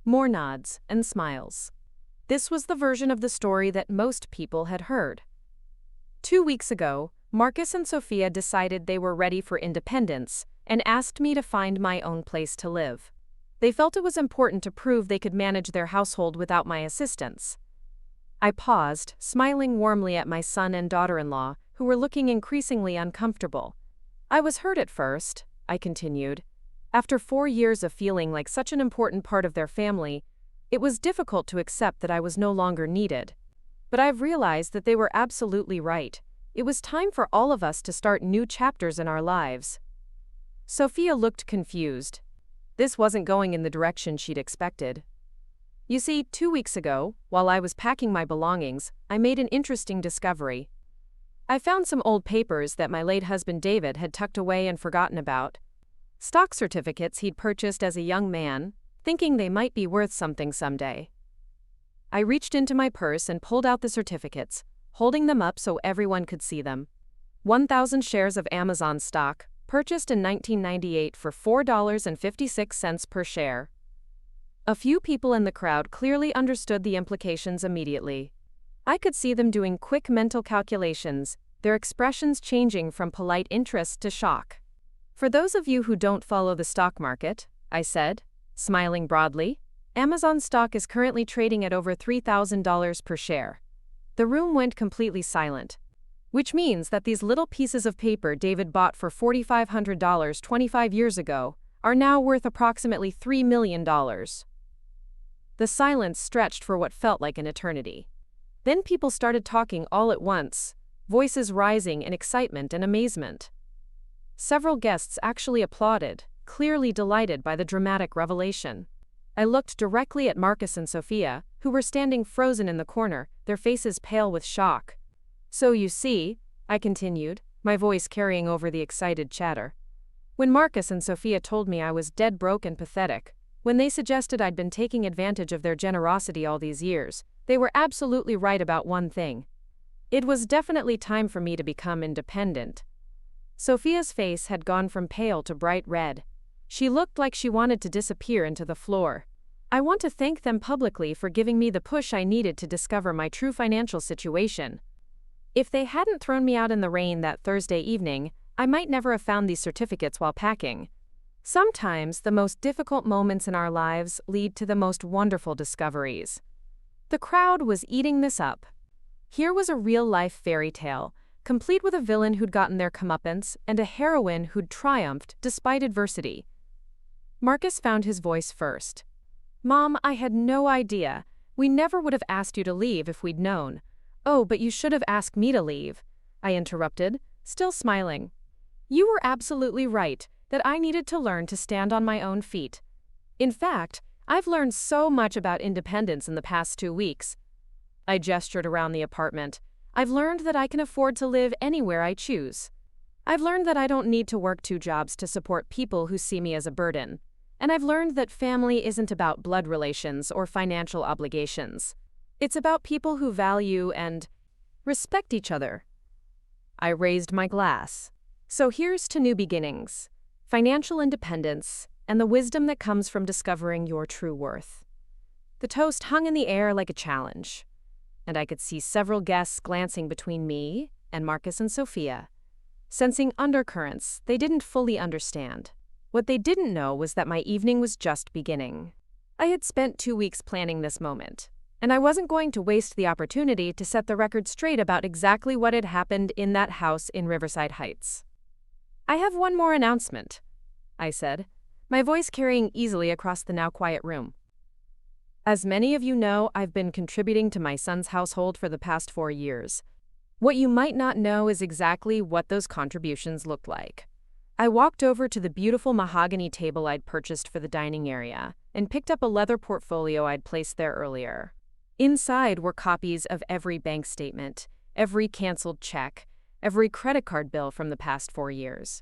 More nods and smiles. This was the version of the story that most people had heard. 2 weeks ago, Marcus and Sophia decided they were ready for independence and asked me to find my own place to live. They felt it was important to prove they could manage their household without my assistance. I paused, smiling warmly at my son and daughter-in-law, who were looking increasingly uncomfortable. I was hurt at first, I continued. After 4 years of feeling like such an important part of their family, it was difficult to accept that I was no longer needed. But I've realized that they were absolutely right. It was time for all of us to start new chapters in our lives. Sophia looked confused. This wasn't going in the direction she'd expected. You see, 2 weeks ago, while I was packing my belongings, I made an interesting discovery. I found some old papers that my late husband David had tucked away and forgotten about. Stock certificates he'd purchased as a young man, thinking they might be worth something someday. I reached into my purse and pulled out the certificates, holding them up so everyone could see them. 1,000 shares of Amazon stock, purchased in 1998 for $4.56 per share. A few people in the crowd clearly understood the implications immediately. I could see them doing quick mental calculations, their expressions changing from polite interest to shock. For those of you who don't follow the stock market, I said, smiling broadly, Amazon stock is currently trading at over $3,000 per share. The room went completely silent. Which means that these little pieces of paper David bought for $4,500 25 years ago are now worth approximately $3 million. The silence stretched for what felt like an eternity. Then people started talking all at once, voices rising in excitement and amazement. Several guests actually applauded, clearly delighted by the dramatic revelation. I looked directly at Marcus and Sophia, who were standing frozen in the corner, their faces pale with shock. "So you see," I continued, my voice carrying over the excited chatter. "When Marcus and Sophia told me I was dead broke and pathetic, when they suggested I'd been taking advantage of their generosity all these years, they were absolutely right about one thing. It was definitely time for me to become independent." Sophia's face had gone from pale to bright red. She looked like she wanted to disappear into the floor. "I want to thank them publicly for giving me the push I needed to discover my true financial situation. If they hadn't thrown me out in the rain that Thursday evening, I might never have found these certificates while packing." Sometimes the most difficult moments in our lives lead to the most wonderful discoveries. The crowd was eating this up. Here was a real-life fairy tale, complete with a villain who'd gotten their comeuppance and a heroine who'd triumphed despite adversity. Marcus found his voice first. "Mom, I had no idea. We never would have asked you to leave if we'd known." "Oh, but you should have asked me to leave," I interrupted, still smiling. "You were absolutely right that I needed to learn to stand on my own feet. In fact, I've learned so much about independence in the past 2 weeks." I gestured around the apartment. "I've learned that I can afford to live anywhere I choose. I've learned that I don't need to work 2 jobs to support people who see me as a burden. And I've learned that family isn't about blood relations or financial obligations. It's about people who value and respect each other." I raised my glass. "So here's to new beginnings, financial independence, and the wisdom that comes from discovering your true worth." The toast hung in the air like a challenge, and I could see several guests glancing between me and Marcus and Sophia, sensing undercurrents they didn't fully understand. What they didn't know was that my evening was just beginning. I had spent 2 weeks planning this moment, and I wasn't going to waste the opportunity to set the record straight about exactly what had happened in that house in Riverside Heights. "I have one more announcement," I said, my voice carrying easily across the now quiet room. "As many of you know, I've been contributing to my son's household for the past 4 years. What you might not know is exactly what those contributions looked like." I walked over to the beautiful mahogany table I'd purchased for the dining area and picked up a leather portfolio I'd placed there earlier. Inside were copies of every bank statement, every canceled check, every credit card bill from the past 4 years.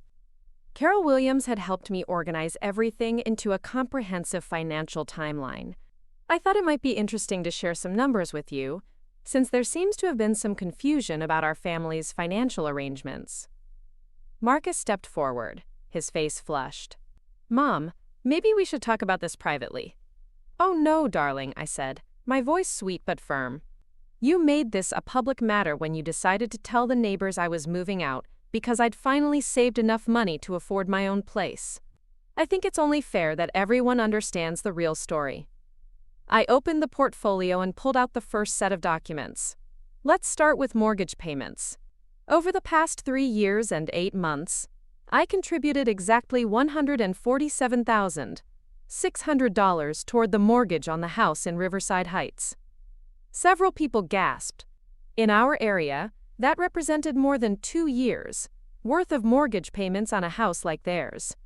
Carol Williams had helped me organize everything into a comprehensive financial timeline. I thought it might be interesting to share some numbers with you, since there seems to have been some confusion about our family's financial arrangements. Marcus stepped forward, his face flushed. "Mom, maybe we should talk about this privately." "Oh no, darling," I said, my voice sweet but firm. "You made this a public matter when you decided to tell the neighbors I was moving out because I'd finally saved enough money to afford my own place. I think it's only fair that everyone understands the real story." I opened the portfolio and pulled out the first set of documents. Let's start with mortgage payments. Over the past 3 years and 8 months, I contributed exactly $147,600 toward the mortgage on the house in Riverside Heights. Several people gasped. In our area, that represented more than 2 years' worth of mortgage payments on a house like theirs.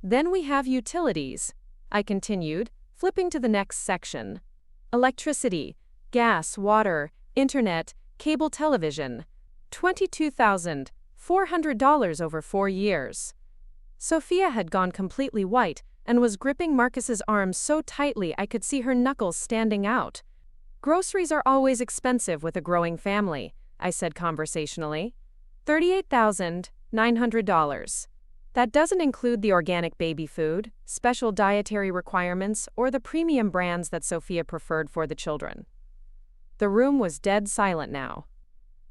Then we have utilities, I continued, flipping to the next section. Electricity, gas, water, internet, cable television. $22,400 over 4 years. Sophia had gone completely white and was gripping Marcus's arm so tightly I could see her knuckles standing out. "Groceries are always expensive with a growing family," I said conversationally. $38,900. That doesn't include the organic baby food, special dietary requirements, or the premium brands that Sophia preferred for the children. The room was dead silent now.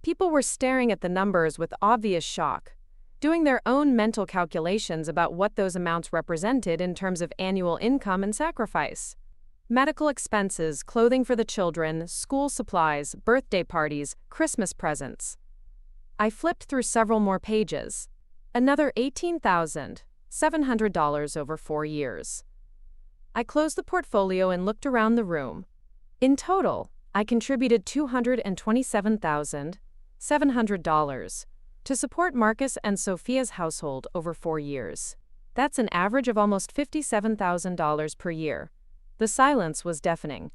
People were staring at the numbers with obvious shock, doing their own mental calculations about what those amounts represented in terms of annual income and sacrifice. Medical expenses, clothing for the children, school supplies, birthday parties, Christmas presents. I flipped through several more pages. Another $18,700 over 4 years. I closed the portfolio and looked around the room. In total, I contributed $227,700 to support Marcus and Sophia's household over 4 years. That's an average of almost $57,000 per year. The silence was deafening.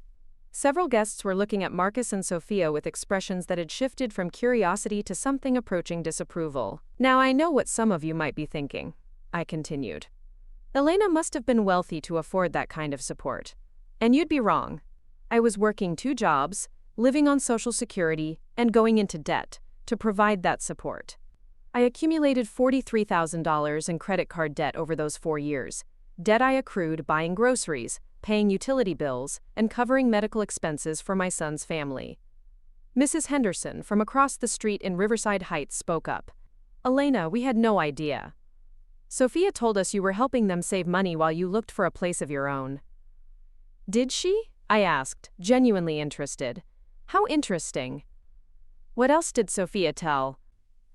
Several guests were looking at Marcus and Sophia with expressions that had shifted from curiosity to something approaching disapproval. Now I know what some of you might be thinking, I continued. Elena must have been wealthy to afford that kind of support. And you'd be wrong. I was working 2 jobs, living on Social Security, and going into debt to provide that support. I accumulated $43,000 in credit card debt over those 4 years. Debt I accrued buying groceries, paying utility bills, and covering medical expenses for my son's family. Mrs. Henderson from across the street in Riverside Heights spoke up. Elena, we had no idea. Sophia told us you were helping them save money while you looked for a place of your own. Did she? I asked, genuinely interested. How interesting. What else did Sophia tell?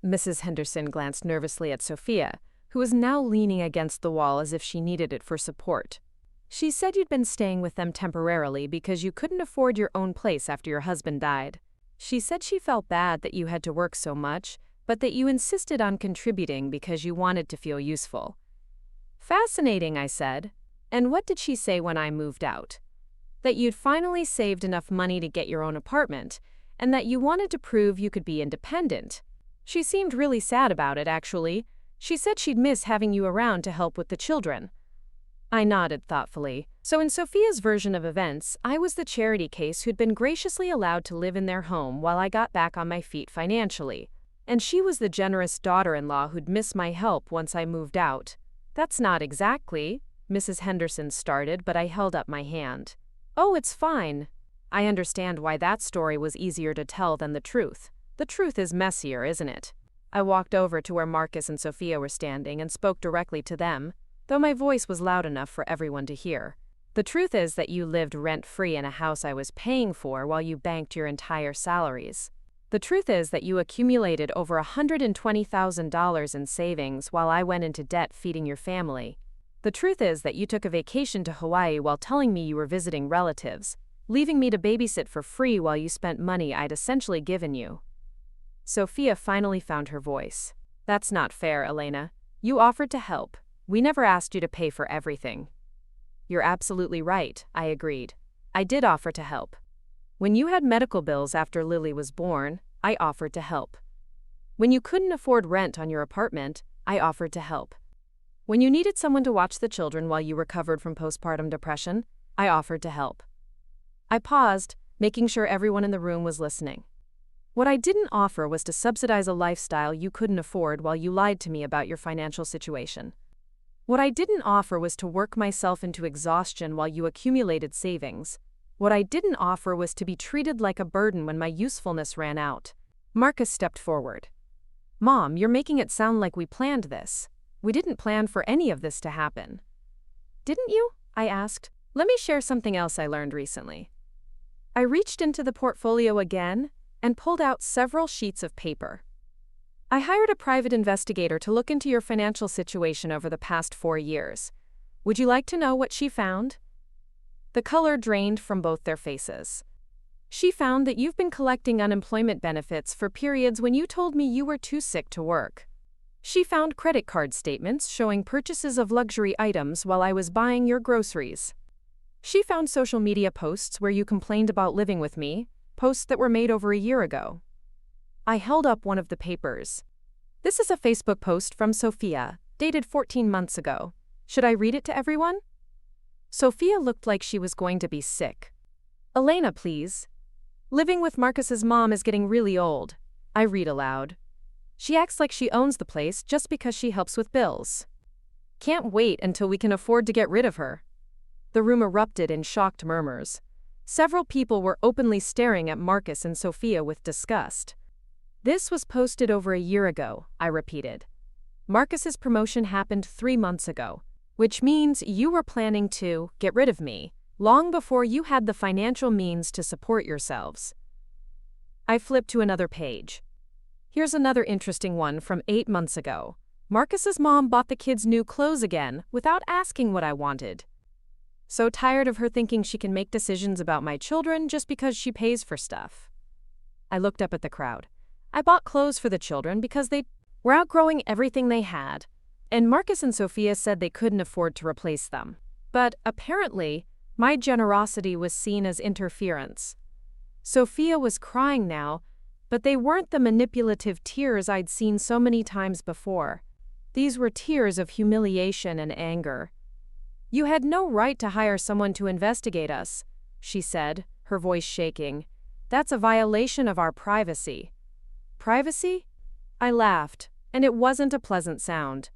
Mrs. Henderson glanced nervously at Sophia, who was now leaning against the wall as if she needed it for support. She said you'd been staying with them temporarily because you couldn't afford your own place after your husband died. She said she felt bad that you had to work so much, but that you insisted on contributing because you wanted to feel useful. Fascinating, I said. And what did she say when I moved out? That you'd finally saved enough money to get your own apartment, and that you wanted to prove you could be independent. She seemed really sad about it, actually. She said she'd miss having you around to help with the children. I nodded thoughtfully. So in Sophia's version of events, I was the charity case who'd been graciously allowed to live in their home while I got back on my feet financially. And she was the generous daughter-in-law who'd miss my help once I moved out. That's not exactly, Mrs. Henderson started, but I held up my hand. Oh, it's fine. I understand why that story was easier to tell than the truth. The truth is messier, isn't it? I walked over to where Marcus and Sophia were standing and spoke directly to them, though my voice was loud enough for everyone to hear. The truth is that you lived rent-free in a house I was paying for while you banked your entire salaries. The truth is that you accumulated over $120,000 in savings while I went into debt feeding your family. The truth is that you took a vacation to Hawaii while telling me you were visiting relatives, leaving me to babysit for free while you spent money I'd essentially given you. Sophia finally found her voice. That's not fair, Elena. You offered to help. We never asked you to pay for everything. You're absolutely right, I agreed. I did offer to help. When you had medical bills after Lily was born, I offered to help. When you couldn't afford rent on your apartment, I offered to help. When you needed someone to watch the children while you recovered from postpartum depression, I offered to help. I paused, making sure everyone in the room was listening. What I didn't offer was to subsidize a lifestyle you couldn't afford while you lied to me about your financial situation. What I didn't offer was to work myself into exhaustion while you accumulated savings. What I didn't offer was to be treated like a burden when my usefulness ran out. Marcus stepped forward. Mom, you're making it sound like we planned this. We didn't plan for any of this to happen. Didn't you? I asked. Let me share something else I learned recently. I reached into the portfolio again and pulled out several sheets of paper. I hired a private investigator to look into your financial situation over the past 4 years. Would you like to know what she found? The color drained from both their faces. She found that you've been collecting unemployment benefits for periods when you told me you were too sick to work. She found credit card statements showing purchases of luxury items while I was buying your groceries. She found social media posts where you complained about living with me, posts that were made over a year ago. I held up one of the papers. This is a Facebook post from Sophia, dated 14 months ago. Should I read it to everyone? Sophia looked like she was going to be sick. Elena, please. Living with Marcus's mom is getting really old. I read aloud. She acts like she owns the place just because she helps with bills. Can't wait until we can afford to get rid of her. The room erupted in shocked murmurs. Several people were openly staring at Marcus and Sophia with disgust. This was posted over a year ago, I repeated. Marcus's promotion happened 3 months ago, which means you were planning to get rid of me long before you had the financial means to support yourselves. I flipped to another page. Here's another interesting one from 8 months ago. Marcus's mom bought the kids new clothes again without asking what I wanted. So tired of her thinking she can make decisions about my children just because she pays for stuff. I looked up at the crowd. I bought clothes for the children because they were outgrowing everything they had, and Marcus and Sophia said they couldn't afford to replace them. But apparently, My generosity was seen as interference. Sophia was crying now, but they weren't the manipulative tears I'd seen so many times before. These were tears of humiliation and anger. "You had no right to hire someone to investigate us," she said, her voice shaking. "That's a violation of our privacy." "Privacy?" I laughed, and it wasn't a pleasant sound.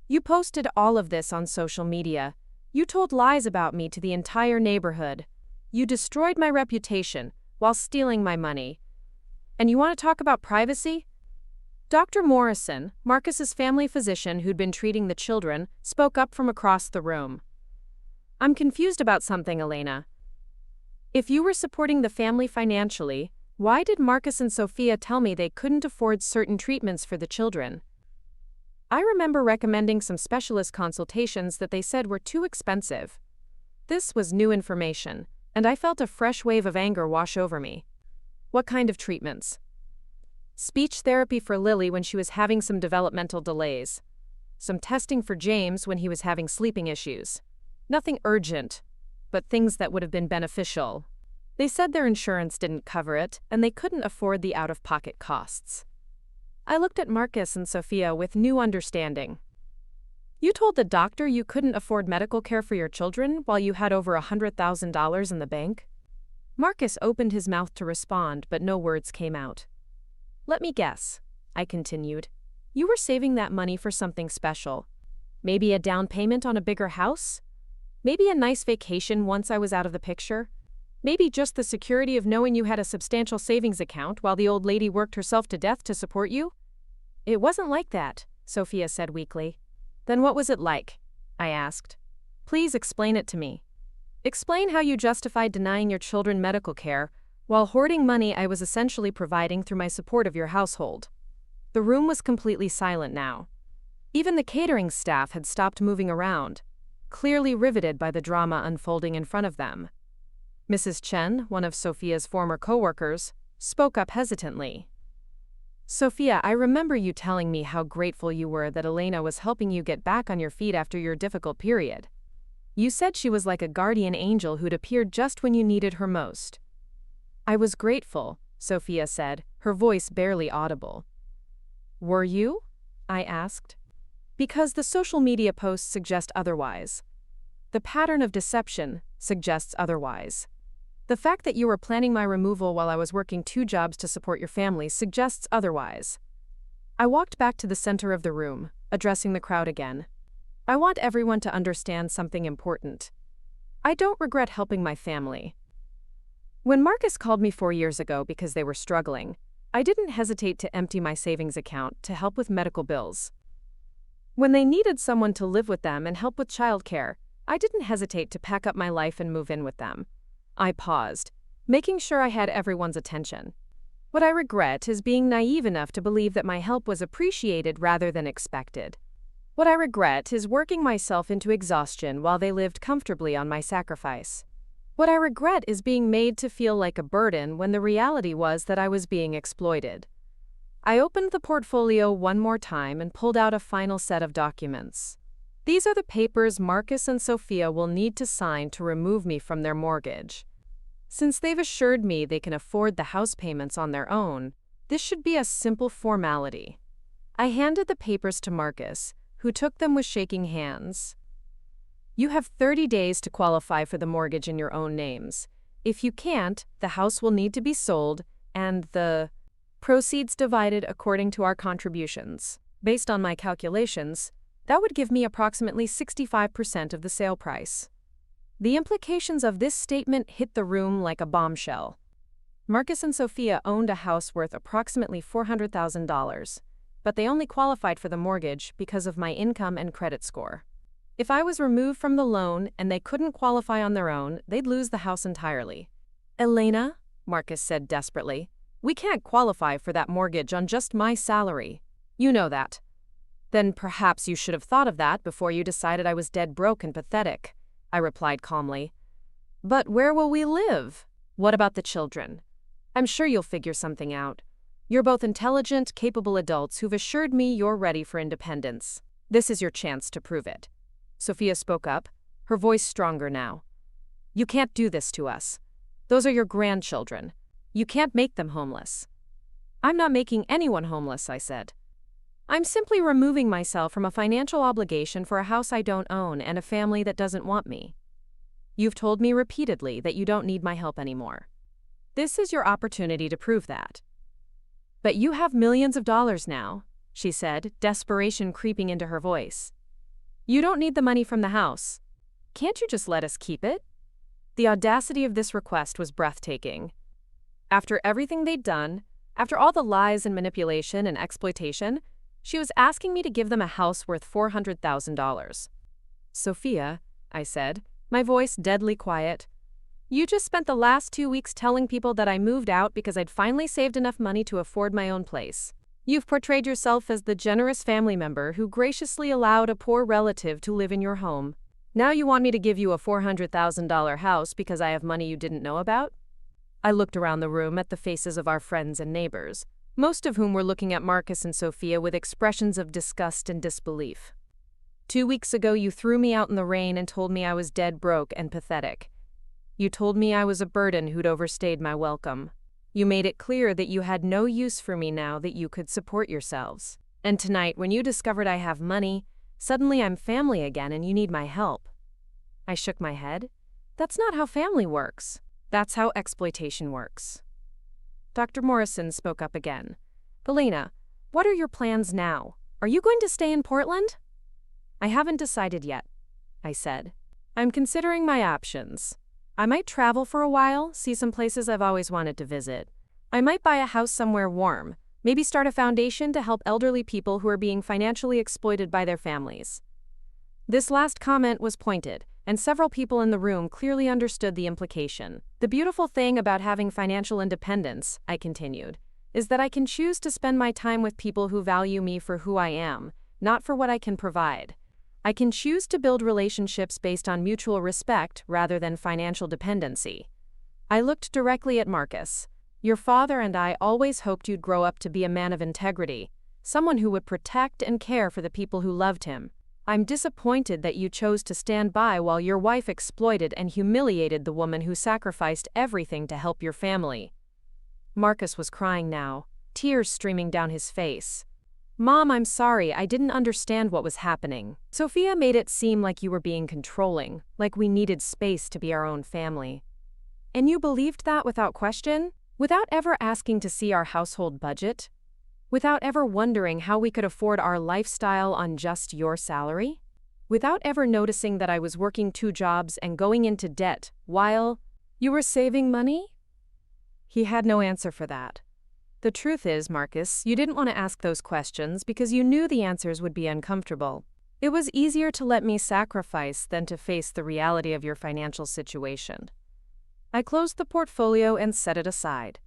"You posted all of this on social media. You told lies about me to the entire neighborhood. You destroyed my reputation while stealing my money. And you want to talk about privacy?" Dr. Morrison, Marcus's family physician who'd been treating the children, spoke up from across the room. "I'm confused about something, Elena. If you were supporting the family financially, why did Marcus and Sophia tell me they couldn't afford certain treatments for the children? I remember recommending some specialist consultations that they said were too expensive." This was new information, and I felt a fresh wave of anger wash over me. "What kind of treatments?" "Speech therapy for Lily when she was having some developmental delays. Some testing for James when he was having sleeping issues. Nothing urgent, but things that would have been beneficial. They said their insurance didn't cover it, and they couldn't afford the out-of-pocket costs." I looked at Marcus and Sophia with new understanding. "You told the doctor you couldn't afford medical care for your children while you had over $100,000 in the bank?" Marcus opened his mouth to respond, but no words came out. "Let me guess," I continued. "You were saving that money for something special. Maybe a down payment on a bigger house? Maybe a nice vacation once I was out of the picture? Maybe just the security of knowing you had a substantial savings account while the old lady worked herself to death to support you?" "It wasn't like that," Sophia said weakly. "Then what was it like?" I asked. "Please explain it to me. Explain how you justified denying your children medical care while hoarding money I was essentially providing through my support of your household." The room was completely silent now. Even the catering staff had stopped moving around, clearly riveted by the drama unfolding in front of them. Mrs. Chen, one of Sophia's former co-workers, spoke up hesitantly. "Sophia, I remember you telling me how grateful you were that Elena was helping you get back on your feet after your difficult period. You said she was like a guardian angel who'd appeared just when you needed her most." "I was grateful," Sophia said, her voice barely audible. "Were you?" I asked. "Because the social media posts suggest otherwise. The pattern of deception suggests otherwise. The fact that you were planning my removal while I was working 2 jobs to support your family suggests otherwise." I walked back to the center of the room, addressing the crowd again. "I want everyone to understand something important. I don't regret helping my family. When Marcus called me 4 years ago because they were struggling, I didn't hesitate to empty my savings account to help with medical bills. When they needed someone to live with them and help with childcare, I didn't hesitate to pack up my life and move in with them." I paused, making sure I had everyone's attention. "What I regret is being naive enough to believe that my help was appreciated rather than expected. What I regret is working myself into exhaustion while they lived comfortably on my sacrifice. What I regret is being made to feel like a burden when the reality was that I was being exploited." I opened the portfolio one more time and pulled out a final set of documents. "These are the papers Marcus and Sophia will need to sign to remove me from their mortgage. Since they've assured me they can afford the house payments on their own, this should be a simple formality." I handed the papers to Marcus, who took them with shaking hands. "You have 30 days to qualify for the mortgage in your own names. If you can't, the house will need to be sold and the proceeds divided according to our contributions. Based on my calculations, that would give me approximately 65% of the sale price." The implications of this statement hit the room like a bombshell. Marcus and Sophia owned a house worth approximately $400,000, but they only qualified for the mortgage because of my income and credit score. If I was removed from the loan and they couldn't qualify on their own, they'd lose the house entirely. "Elena," Marcus said desperately, "we can't qualify for that mortgage on just my salary. You know that." "Then perhaps you should have thought of that before you decided I was dead broke and pathetic," I replied calmly. "But where will we live? What about the children? I'm sure you'll figure something out. You're both intelligent, capable adults who've assured me you're ready for independence. This is your chance to prove it." Sophia spoke up, her voice stronger now. You can't do this to us. Those are your grandchildren. You can't make them homeless. I'm not making anyone homeless, I said. I'm simply removing myself from a financial obligation for a house I don't own and a family that doesn't want me. You've told me repeatedly that you don't need my help anymore. This is your opportunity to prove that. But you have millions of dollars now, she said, desperation creeping into her voice. You don't need the money from the house. Can't you just let us keep it? The audacity of this request was breathtaking. After everything they'd done, after all the lies and manipulation and exploitation, she was asking me to give them a house worth $400,000. Sophia, I said, my voice deadly quiet, you just spent the last 2 weeks telling people that I moved out because I'd finally saved enough money to afford my own place. You've portrayed yourself as the generous family member who graciously allowed a poor relative to live in your home. Now you want me to give you a $400,000 house because I have money you didn't know about? I looked around the room at the faces of our friends and neighbors, most of whom were looking at Marcus and Sophia with expressions of disgust and disbelief. 2 weeks ago you threw me out in the rain and told me I was dead broke and pathetic. You told me I was a burden who'd overstayed my welcome. You made it clear that you had no use for me now that you could support yourselves. And tonight, when you discovered I have money, suddenly I'm family again and you need my help. I shook my head. That's not how family works. That's how exploitation works. Dr. Morrison spoke up again. Elena, what are your plans now? Are you going to stay in Portland? I haven't decided yet, I said. I'm considering my options. I might travel for a while, see some places I've always wanted to visit. I might buy a house somewhere warm, maybe start a foundation to help elderly people who are being financially exploited by their families. This last comment was pointed, and several people in the room clearly understood the implication. The beautiful thing about having financial independence, I continued, is that I can choose to spend my time with people who value me for who I am, not for what I can provide. I can choose to build relationships based on mutual respect rather than financial dependency. I looked directly at Marcus. Your father and I always hoped you'd grow up to be a man of integrity, someone who would protect and care for the people who loved him. I'm disappointed that you chose to stand by while your wife exploited and humiliated the woman who sacrificed everything to help your family. Marcus was crying now, tears streaming down his face. Mom, I'm sorry, I didn't understand what was happening. Sophia made it seem like you were being controlling, like we needed space to be our own family. And you believed that without question? Without ever asking to see our household budget? Without ever wondering how we could afford our lifestyle on just your salary? Without ever noticing that I was working 2 jobs and going into debt while you were saving money? He had no answer for that. The truth is, Marcus, you didn't want to ask those questions because you knew the answers would be uncomfortable. It was easier to let me sacrifice than to face the reality of your financial situation. I closed the portfolio and set it aside.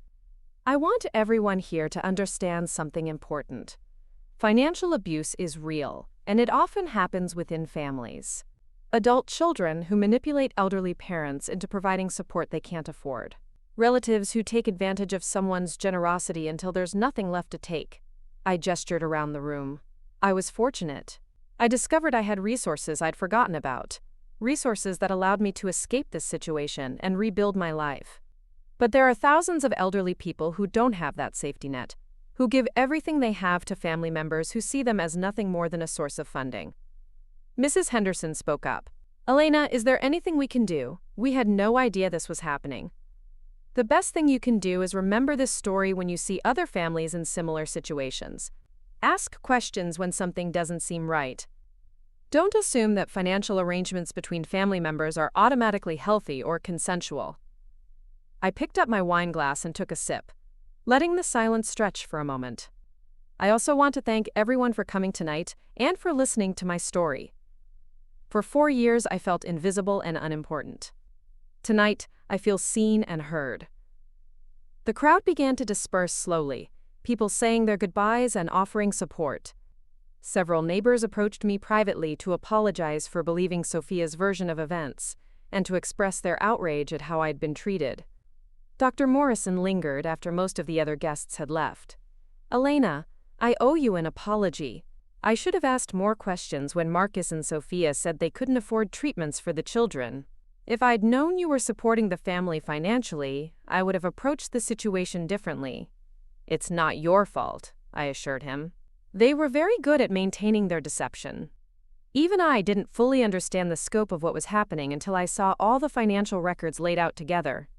I want everyone here to understand something important. Financial abuse is real, and it often happens within families. Adult children who manipulate elderly parents into providing support they can't afford. Relatives who take advantage of someone's generosity until there's nothing left to take. I gestured around the room. I was fortunate. I discovered I had resources I'd forgotten about. Resources that allowed me to escape this situation and rebuild my life. But there are thousands of elderly people who don't have that safety net, who give everything they have to family members who see them as nothing more than a source of funding. Mrs. Henderson spoke up. Elena, is there anything we can do? We had no idea this was happening. The best thing you can do is remember this story when you see other families in similar situations. Ask questions when something doesn't seem right. Don't assume that financial arrangements between family members are automatically healthy or consensual. I picked up my wine glass and took a sip, letting the silence stretch for a moment. I also want to thank everyone for coming tonight and for listening to my story. For 4 years, I felt invisible and unimportant. Tonight, I feel seen and heard. The crowd began to disperse slowly, people saying their goodbyes and offering support. Several neighbors approached me privately to apologize for believing Sophia's version of events and to express their outrage at how I'd been treated. Dr. Morrison lingered after most of the other guests had left. Elena, I owe you an apology. I should have asked more questions when Marcus and Sophia said they couldn't afford treatments for the children. If I'd known you were supporting the family financially, I would have approached the situation differently. It's not your fault, I assured him. They were very good at maintaining their deception. Even I didn't fully understand the scope of what was happening until I saw all the financial records laid out together.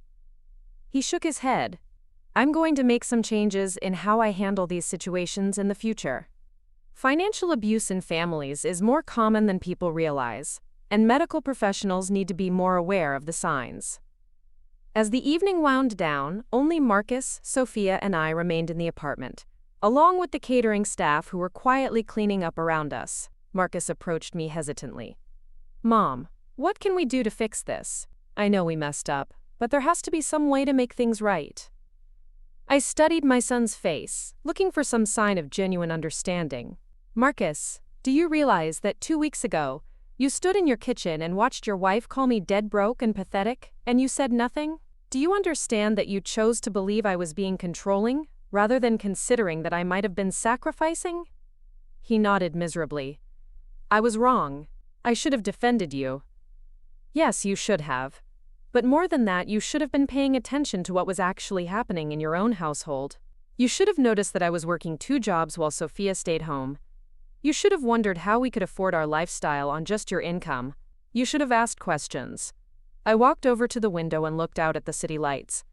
He shook his head. I'm going to make some changes in how I handle these situations in the future. Financial abuse in families is more common than people realize, and medical professionals need to be more aware of the signs. As the evening wound down, only Marcus, Sophia, and I remained in the apartment, along with the catering staff who were quietly cleaning up around us. Marcus approached me hesitantly. Mom, what can we do to fix this? I know we messed up, but there has to be some way to make things right. I studied my son's face, looking for some sign of genuine understanding. Marcus, do you realize that 2 weeks ago, you stood in your kitchen and watched your wife call me dead broke and pathetic, and you said nothing? Do you understand that you chose to believe I was being controlling, rather than considering that I might have been sacrificing? He nodded miserably. I was wrong. I should have defended you. Yes, you should have. But more than that, you should have been paying attention to what was actually happening in your own household. You should have noticed that I was working 2 jobs while Sophia stayed home. You should have wondered how we could afford our lifestyle on just your income. You should have asked questions. I walked over to the window and looked out at the city lights.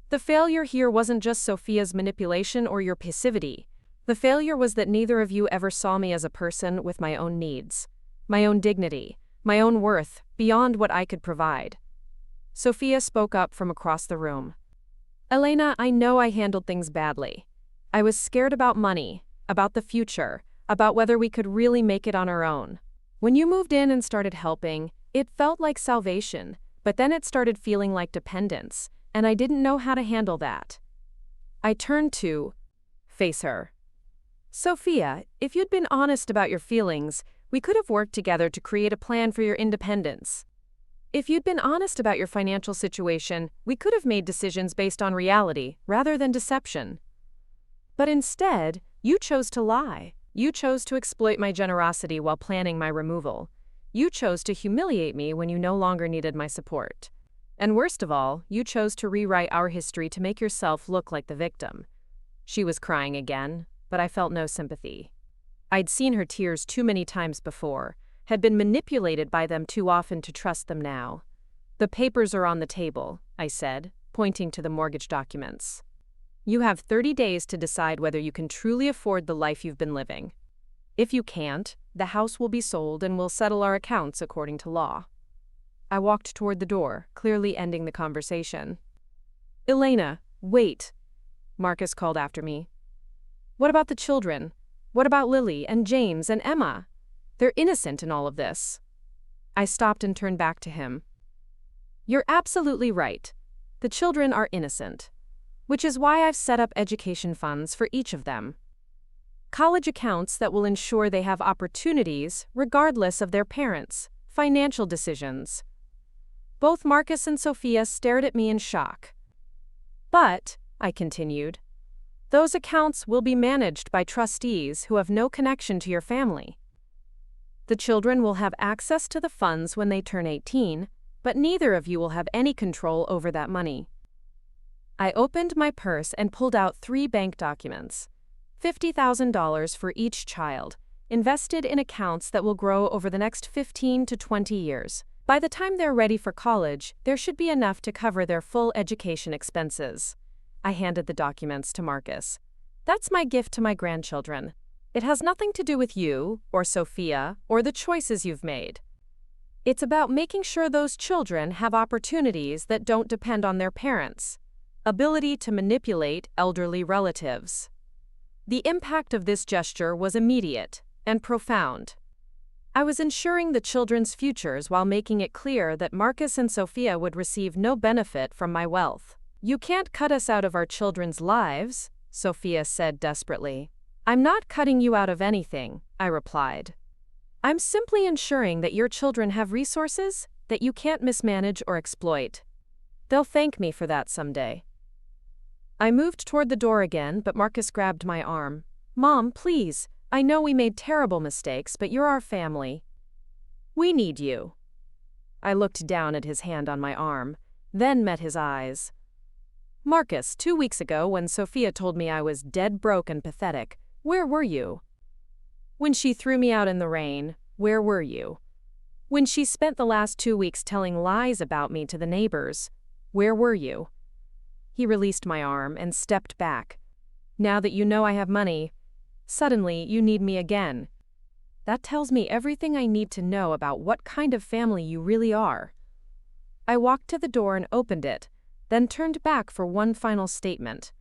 The failure here wasn't just Sophia's manipulation or your passivity. The failure was that neither of you ever saw me as a person with my own needs, my own dignity, my own worth, beyond what I could provide. Sophia spoke up from across the room. Elena, I know I handled things badly. I was scared about money, about the future, about whether we could really make it on our own. When you moved in and started helping, it felt like salvation, but then it started feeling like dependence, and I didn't know how to handle that. I turned to face her. Sophia, if you'd been honest about your feelings, we could have worked together to create a plan for your independence. If you'd been honest about your financial situation, we could have made decisions based on reality rather than deception. But instead, you chose to lie. You chose to exploit my generosity while planning my removal. You chose to humiliate me when you no longer needed my support. And worst of all, you chose to rewrite our history to make yourself look like the victim. She was crying again, but I felt no sympathy. I'd seen her tears too many times before, had been manipulated by them too often to trust them now. The papers are on the table, I said, pointing to the mortgage documents. You have 30 days to decide whether you can truly afford the life you've been living. If you can't, the house will be sold and we'll settle our accounts according to law. I walked toward the door, clearly ending the conversation. Elena, wait, Marcus called after me. What about the children? What about Lily and James and Emma? They're innocent in all of this. I stopped and turned back to him. You're absolutely right. The children are innocent, which is why I've set up education funds for each of them. College accounts that will ensure they have opportunities regardless of their parents' financial decisions. Both Marcus and Sophia stared at me in shock. But, I continued, those accounts will be managed by trustees who have no connection to your family. The children will have access to the funds when they turn 18, but neither of you will have any control over that money. I opened my purse and pulled out 3 bank documents, $50,000 for each child, invested in accounts that will grow over the next 15 to 20 years. By the time they're ready for college, there should be enough to cover their full education expenses. I handed the documents to Marcus. That's my gift to my grandchildren. It has nothing to do with you, or Sophia, or the choices you've made. It's about making sure those children have opportunities that don't depend on their parents' ability to manipulate elderly relatives. The impact of this gesture was immediate and profound. I was ensuring the children's futures while making it clear that Marcus and Sophia would receive no benefit from my wealth. You can't cut us out of our children's lives, Sophia said desperately. I'm not cutting you out of anything, I replied. I'm simply ensuring that your children have resources that you can't mismanage or exploit. They'll thank me for that someday. I moved toward the door again, but Marcus grabbed my arm. Mom, please, I know we made terrible mistakes, but you're our family. We need you. I looked down at his hand on my arm, then met his eyes. Marcus, 2 weeks ago when Sophia told me I was dead broke and pathetic, where were you? When she threw me out in the rain, where were you? When she spent the last 2 weeks telling lies about me to the neighbors, where were you? He released my arm and stepped back. Now that you know I have money, suddenly you need me again. That tells me everything I need to know about what kind of family you really are. I walked to the door and opened it, then turned back for one final statement.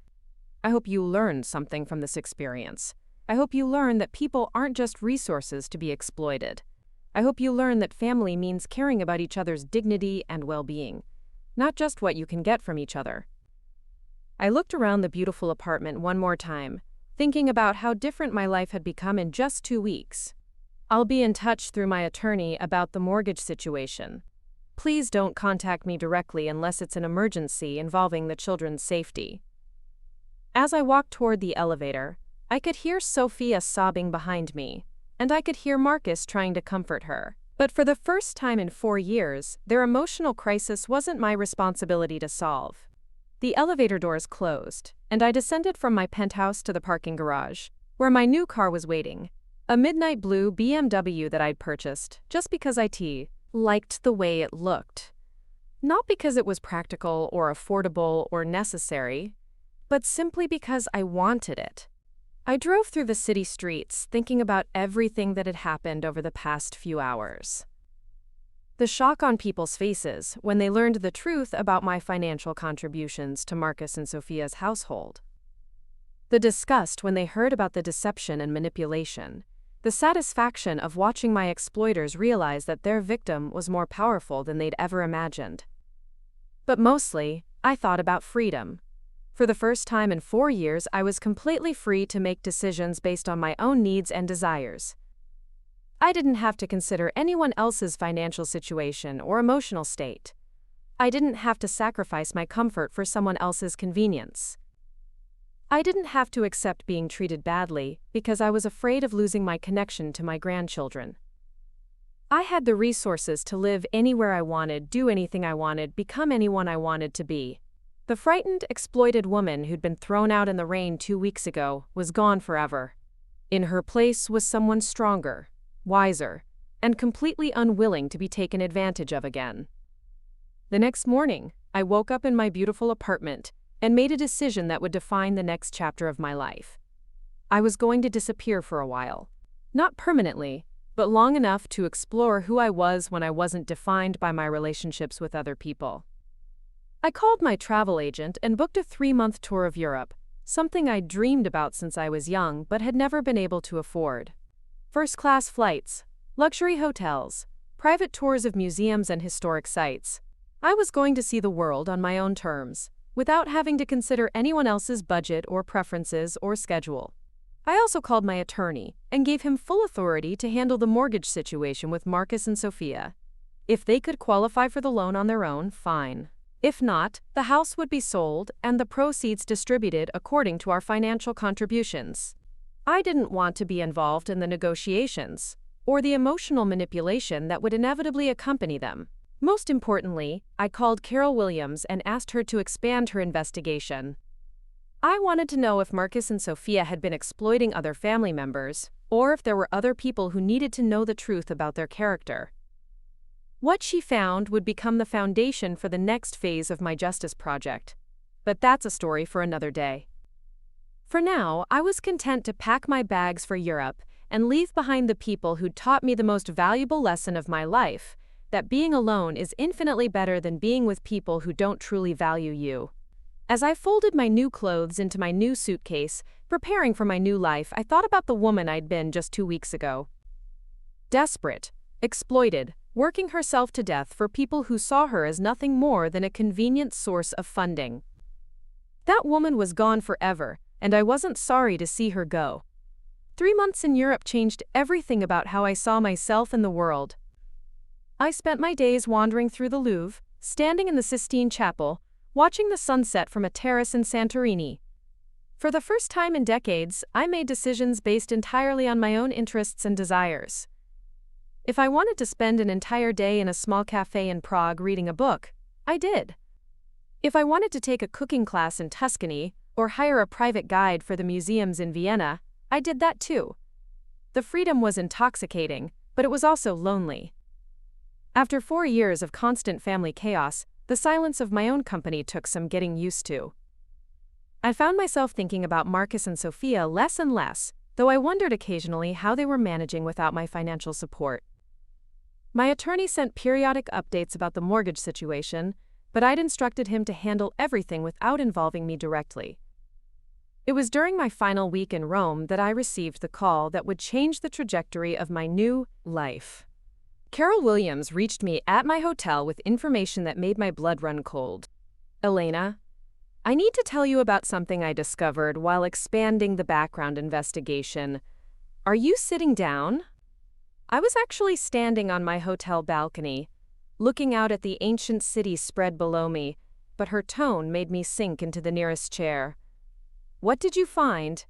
I hope you learned something from this experience. I hope you learn that people aren't just resources to be exploited. I hope you learn that family means caring about each other's dignity and well-being, not just what you can get from each other. I looked around the beautiful apartment one more time, thinking about how different my life had become in just 2 weeks. I'll be in touch through my attorney about the mortgage situation. Please don't contact me directly unless it's an emergency involving the children's safety. As I walked toward the elevator, I could hear Sophia sobbing behind me, and I could hear Marcus trying to comfort her. But for the first time in 4 years, their emotional crisis wasn't my responsibility to solve. The elevator doors closed, and I descended from my penthouse to the parking garage, where my new car was waiting. A midnight blue BMW that I'd purchased, just because I liked the way it looked. Not because it was practical or affordable or necessary, but simply because I wanted it. I drove through the city streets, thinking about everything that had happened over the past few hours. The shock on people's faces when they learned the truth about my financial contributions to Marcus and Sophia's household. The disgust when they heard about the deception and manipulation. The satisfaction of watching my exploiters realize that their victim was more powerful than they'd ever imagined. But mostly, I thought about freedom. For the first time in 4 years, I was completely free to make decisions based on my own needs and desires. I didn't have to consider anyone else's financial situation or emotional state. I didn't have to sacrifice my comfort for someone else's convenience. I didn't have to accept being treated badly because I was afraid of losing my connection to my grandchildren. I had the resources to live anywhere I wanted, do anything I wanted, become anyone I wanted to be. The frightened, exploited woman who'd been thrown out in the rain 2 weeks ago was gone forever. In her place was someone stronger, wiser, and completely unwilling to be taken advantage of again. The next morning, I woke up in my beautiful apartment and made a decision that would define the next chapter of my life. I was going to disappear for a while. Not permanently, but long enough to explore who I was when I wasn't defined by my relationships with other people. I called my travel agent and booked a 3-month tour of Europe, something I'd dreamed about since I was young but had never been able to afford. First-class flights, luxury hotels, private tours of museums and historic sites. I was going to see the world on my own terms, without having to consider anyone else's budget or preferences or schedule. I also called my attorney and gave him full authority to handle the mortgage situation with Marcus and Sophia. If they could qualify for the loan on their own, fine. If not, the house would be sold and the proceeds distributed according to our financial contributions. I didn't want to be involved in the negotiations or the emotional manipulation that would inevitably accompany them. Most importantly, I called Carol Williams and asked her to expand her investigation. I wanted to know if Marcus and Sophia had been exploiting other family members, or if there were other people who needed to know the truth about their character. What she found would become the foundation for the next phase of my justice project. But that's a story for another day. For now, I was content to pack my bags for Europe and leave behind the people who taught me the most valuable lesson of my life, that being alone is infinitely better than being with people who don't truly value you. As I folded my new clothes into my new suitcase, preparing for my new life, I thought about the woman I'd been just 2 weeks ago. Desperate, exploited, working herself to death for people who saw her as nothing more than a convenient source of funding. That woman was gone forever, and I wasn't sorry to see her go. 3 months in Europe changed everything about how I saw myself and the world. I spent my days wandering through the Louvre, standing in the Sistine Chapel, watching the sunset from a terrace in Santorini. For the first time in decades, I made decisions based entirely on my own interests and desires. If I wanted to spend an entire day in a small cafe in Prague reading a book, I did. If I wanted to take a cooking class in Tuscany or hire a private guide for the museums in Vienna, I did that too. The freedom was intoxicating, but it was also lonely. After 4 years of constant family chaos, the silence of my own company took some getting used to. I found myself thinking about Marcus and Sophia less and less, though I wondered occasionally how they were managing without my financial support. My attorney sent periodic updates about the mortgage situation, but I'd instructed him to handle everything without involving me directly. It was during my final week in Rome that I received the call that would change the trajectory of my new life. Carol Williams reached me at my hotel with information that made my blood run cold. Elena, I need to tell you about something I discovered while expanding the background investigation. Are you sitting down? I was actually standing on my hotel balcony, looking out at the ancient city spread below me, but her tone made me sink into the nearest chair. What did you find?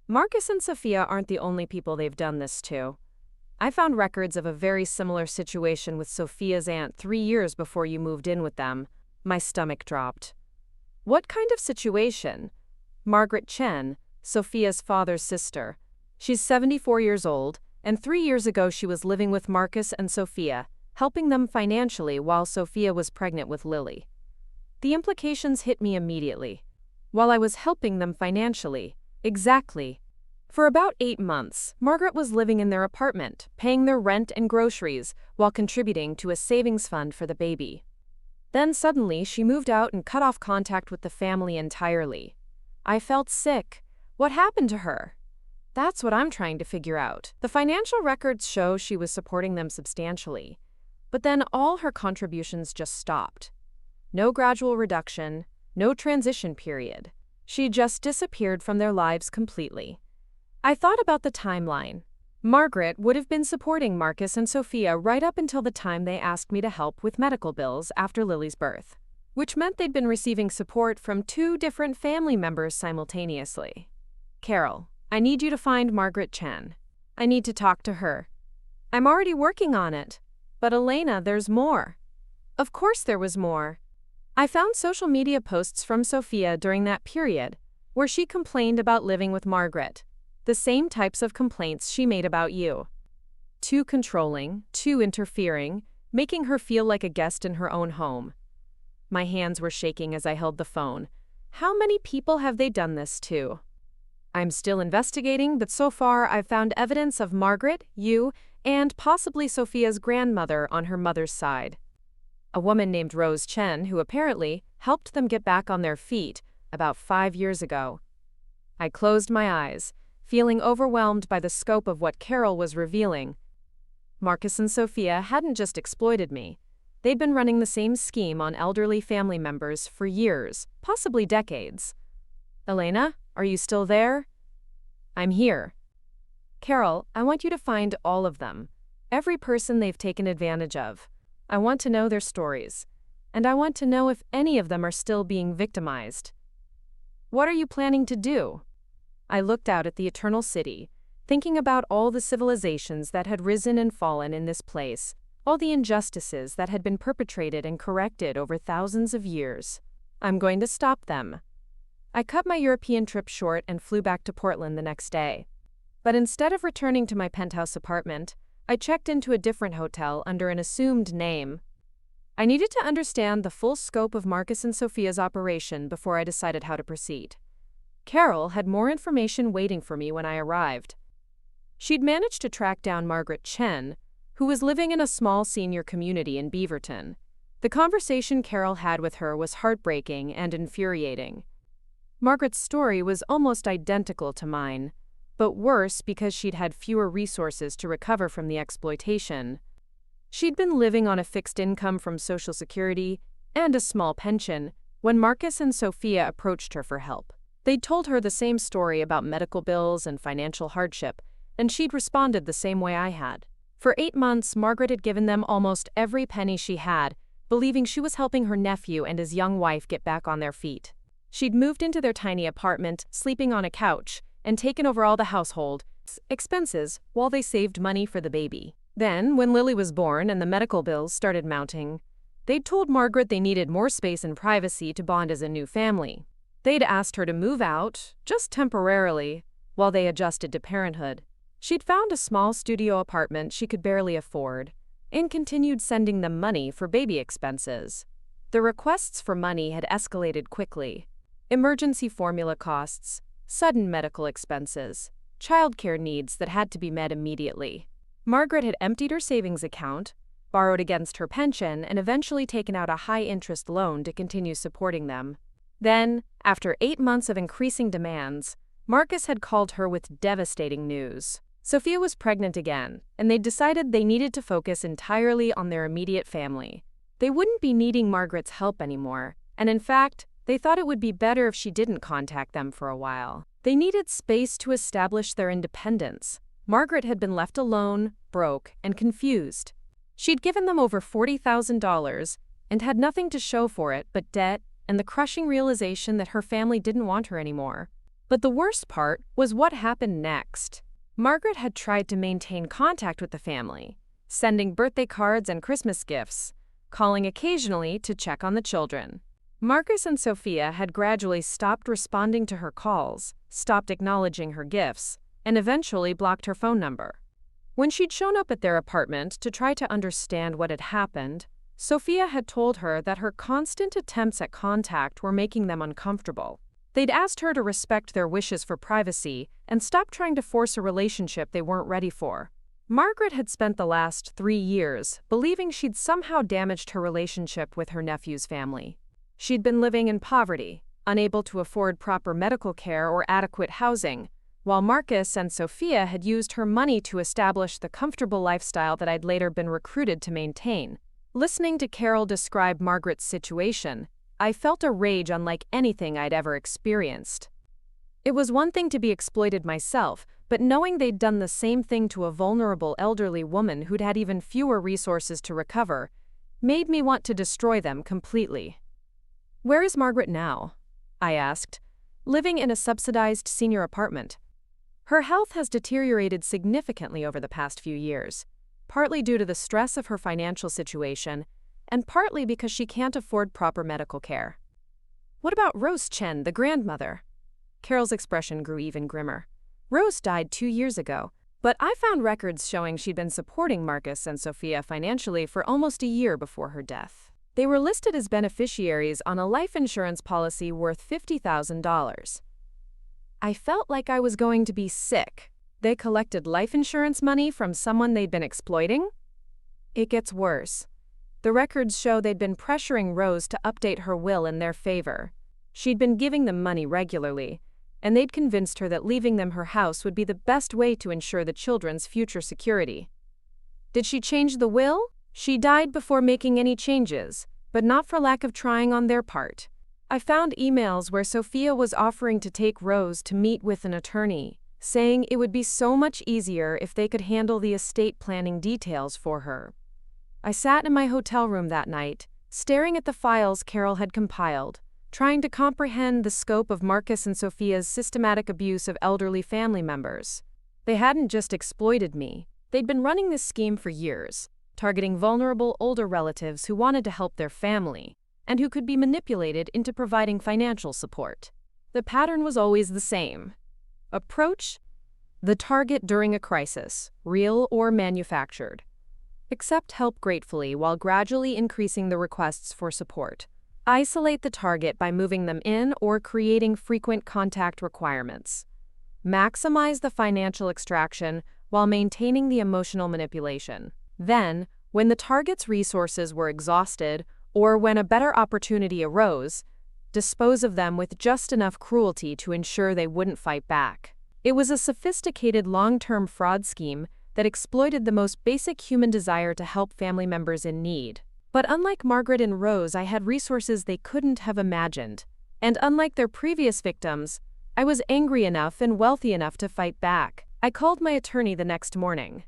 Marcus and Sophia aren't the only people they've done this to. I found records of a very similar situation with Sophia's aunt 3 years before you moved in with them. My stomach dropped. What kind of situation? Margaret Chen, Sophia's father's sister. She's 74 years old, and 3 years ago she was living with Marcus and Sophia, helping them financially while Sophia was pregnant with Lily. The implications hit me immediately. While I was helping them financially, exactly. For about 8 months, Margaret was living in their apartment, paying their rent and groceries, while contributing to a savings fund for the baby. Then suddenly she moved out and cut off contact with the family entirely. I felt sick. What happened to her? That's what I'm trying to figure out. The financial records show she was supporting them substantially, but then all her contributions just stopped. No gradual reduction, no transition period. She just disappeared from their lives completely. I thought about the timeline. Margaret would have been supporting Marcus and Sophia right up until the time they asked me to help with medical bills after Lily's birth, which meant they'd been receiving support from 2 different family members simultaneously. Carol, I need you to find Margaret Chen. I need to talk to her. I'm already working on it. But Elena, there's more. Of course there was more. I found social media posts from Sophia during that period, where she complained about living with Margaret. The same types of complaints she made about you. Too controlling, too interfering, making her feel like a guest in her own home. My hands were shaking as I held the phone. How many people have they done this to? I'm still investigating, but so far I've found evidence of Margaret, you, and possibly Sophia's grandmother on her mother's side. A woman named Rose Chen who apparently helped them get back on their feet about 5 years ago. I closed my eyes, feeling overwhelmed by the scope of what Carol was revealing. Marcus and Sophia hadn't just exploited me. They'd been running the same scheme on elderly family members for years, possibly decades. Elena, are you still there? I'm here. Carol, I want you to find all of them. Every person they've taken advantage of. I want to know their stories. And I want to know if any of them are still being victimized. What are you planning to do? I looked out at the eternal city, thinking about all the civilizations that had risen and fallen in this place, all the injustices that had been perpetrated and corrected over thousands of years. I'm going to stop them. I cut my European trip short and flew back to Portland the next day. But instead of returning to my penthouse apartment, I checked into a different hotel under an assumed name. I needed to understand the full scope of Marcus and Sophia's operation before I decided how to proceed. Carol had more information waiting for me when I arrived. She'd managed to track down Margaret Chen, who was living in a small senior community in Beaverton. The conversation Carol had with her was heartbreaking and infuriating. Margaret's story was almost identical to mine, but worse because she'd had fewer resources to recover from the exploitation. She'd been living on a fixed income from Social Security and a small pension when Marcus and Sophia approached her for help. They'd told her the same story about medical bills and financial hardship, and she'd responded the same way I had. For 8 months, Margaret had given them almost every penny she had, believing she was helping her nephew and his young wife get back on their feet. She'd moved into their tiny apartment, sleeping on a couch, and taken over all the household expenses while they saved money for the baby. Then, when Lily was born and the medical bills started mounting, they'd told Margaret they needed more space and privacy to bond as a new family. They'd asked her to move out, just temporarily, while they adjusted to parenthood. She'd found a small studio apartment she could barely afford, and continued sending them money for baby expenses. The requests for money had escalated quickly. Emergency formula costs, sudden medical expenses, childcare needs that had to be met immediately. Margaret had emptied her savings account, borrowed against her pension, and eventually taken out a high-interest loan to continue supporting them. Then, after 8 months of increasing demands, Marcus had called her with devastating news. Sophia was pregnant again, and they'd decided they needed to focus entirely on their immediate family. They wouldn't be needing Margaret's help anymore, and in fact, they thought it would be better if she didn't contact them for a while. They needed space to establish their independence. Margaret had been left alone, broke, and confused. She'd given them over $40,000 and had nothing to show for it but debt and the crushing realization that her family didn't want her anymore. But the worst part was what happened next. Margaret had tried to maintain contact with the family, sending birthday cards and Christmas gifts, calling occasionally to check on the children. Marcus and Sophia had gradually stopped responding to her calls, stopped acknowledging her gifts, and eventually blocked her phone number. When she'd shown up at their apartment to try to understand what had happened, Sophia had told her that her constant attempts at contact were making them uncomfortable. They'd asked her to respect their wishes for privacy and stop trying to force a relationship they weren't ready for. Margaret had spent the last 3 years believing she'd somehow damaged her relationship with her nephew's family. She'd been living in poverty, unable to afford proper medical care or adequate housing, while Marcus and Sophia had used her money to establish the comfortable lifestyle that I'd later been recruited to maintain. Listening to Carol describe Margaret's situation, I felt a rage unlike anything I'd ever experienced. It was one thing to be exploited myself, but knowing they'd done the same thing to a vulnerable elderly woman who'd had even fewer resources to recover made me want to destroy them completely. "Where is Margaret now?" I asked, living in a subsidized senior apartment. Her health has deteriorated significantly over the past few years, partly due to the stress of her financial situation, and partly because she can't afford proper medical care. "What about Rose Chen, the grandmother?" Carol's expression grew even grimmer. "Rose died 2 years ago, but I found records showing she'd been supporting Marcus and Sophia financially for almost a year before her death. They were listed as beneficiaries on a life insurance policy worth $50,000. I felt like I was going to be sick. They collected life insurance money from someone they'd been exploiting? It gets worse. The records show they'd been pressuring Rose to update her will in their favor. She'd been giving them money regularly, and they'd convinced her that leaving them her house would be the best way to ensure the children's future security. Did she change the will? She died before making any changes, but not for lack of trying on their part. I found emails where Sophia was offering to take Rose to meet with an attorney, saying it would be so much easier if they could handle the estate planning details for her. I sat in my hotel room that night, staring at the files Carol had compiled, trying to comprehend the scope of Marcus and Sophia's systematic abuse of elderly family members. They hadn't just exploited me. They'd been running this scheme for years, targeting vulnerable older relatives who wanted to help their family, and who could be manipulated into providing financial support. The pattern was always the same. Approach: the target during a crisis, real or manufactured. Accept help gratefully while gradually increasing the requests for support. Isolate the target by moving them in or creating frequent contact requirements. Maximize the financial extraction while maintaining the emotional manipulation. Then, when the target's resources were exhausted, or when a better opportunity arose, dispose of them with just enough cruelty to ensure they wouldn't fight back. It was a sophisticated long-term fraud scheme that exploited the most basic human desire to help family members in need. But unlike Margaret and Rose, I had resources they couldn't have imagined. And unlike their previous victims, I was angry enough and wealthy enough to fight back. I called my attorney the next morning.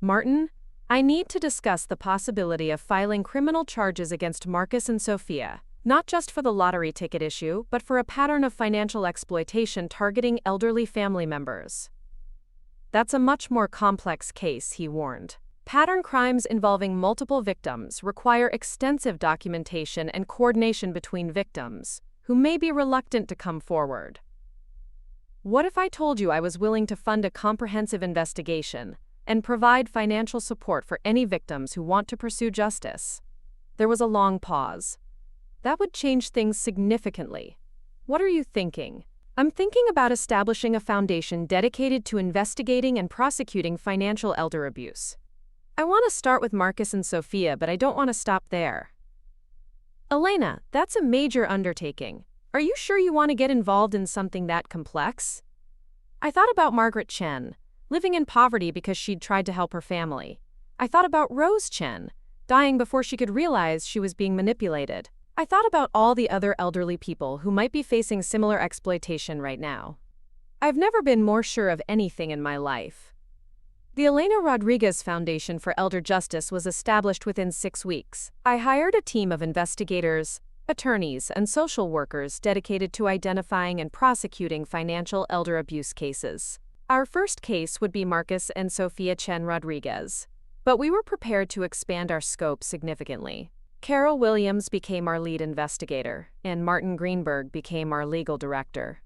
"Martin, I need to discuss the possibility of filing criminal charges against Marcus and Sophia, not just for the lottery ticket issue, but for a pattern of financial exploitation targeting elderly family members." "That's a much more complex case," he warned. Pattern crimes involving multiple victims require extensive documentation and coordination between victims, who may be reluctant to come forward. What if I told you I was willing to fund a comprehensive investigation and provide financial support for any victims who want to pursue justice? There was a long pause. That would change things significantly. What are you thinking? I'm thinking about establishing a foundation dedicated to investigating and prosecuting financial elder abuse. I want to start with Marcus and Sophia, but I don't want to stop there. Elena, that's a major undertaking. Are you sure you want to get involved in something that complex? I thought about Margaret Chen, living in poverty because she'd tried to help her family. I thought about Rose Chen, dying before she could realize she was being manipulated. I thought about all the other elderly people who might be facing similar exploitation right now. I've never been more sure of anything in my life. The Elena Rodriguez Foundation for Elder Justice was established within 6 weeks. I hired a team of investigators, attorneys, and social workers dedicated to identifying and prosecuting financial elder abuse cases. Our first case would be Marcus and Sophia Chen Rodriguez, but we were prepared to expand our scope significantly. Carol Williams became our lead investigator, and Martin Greenberg became our legal director.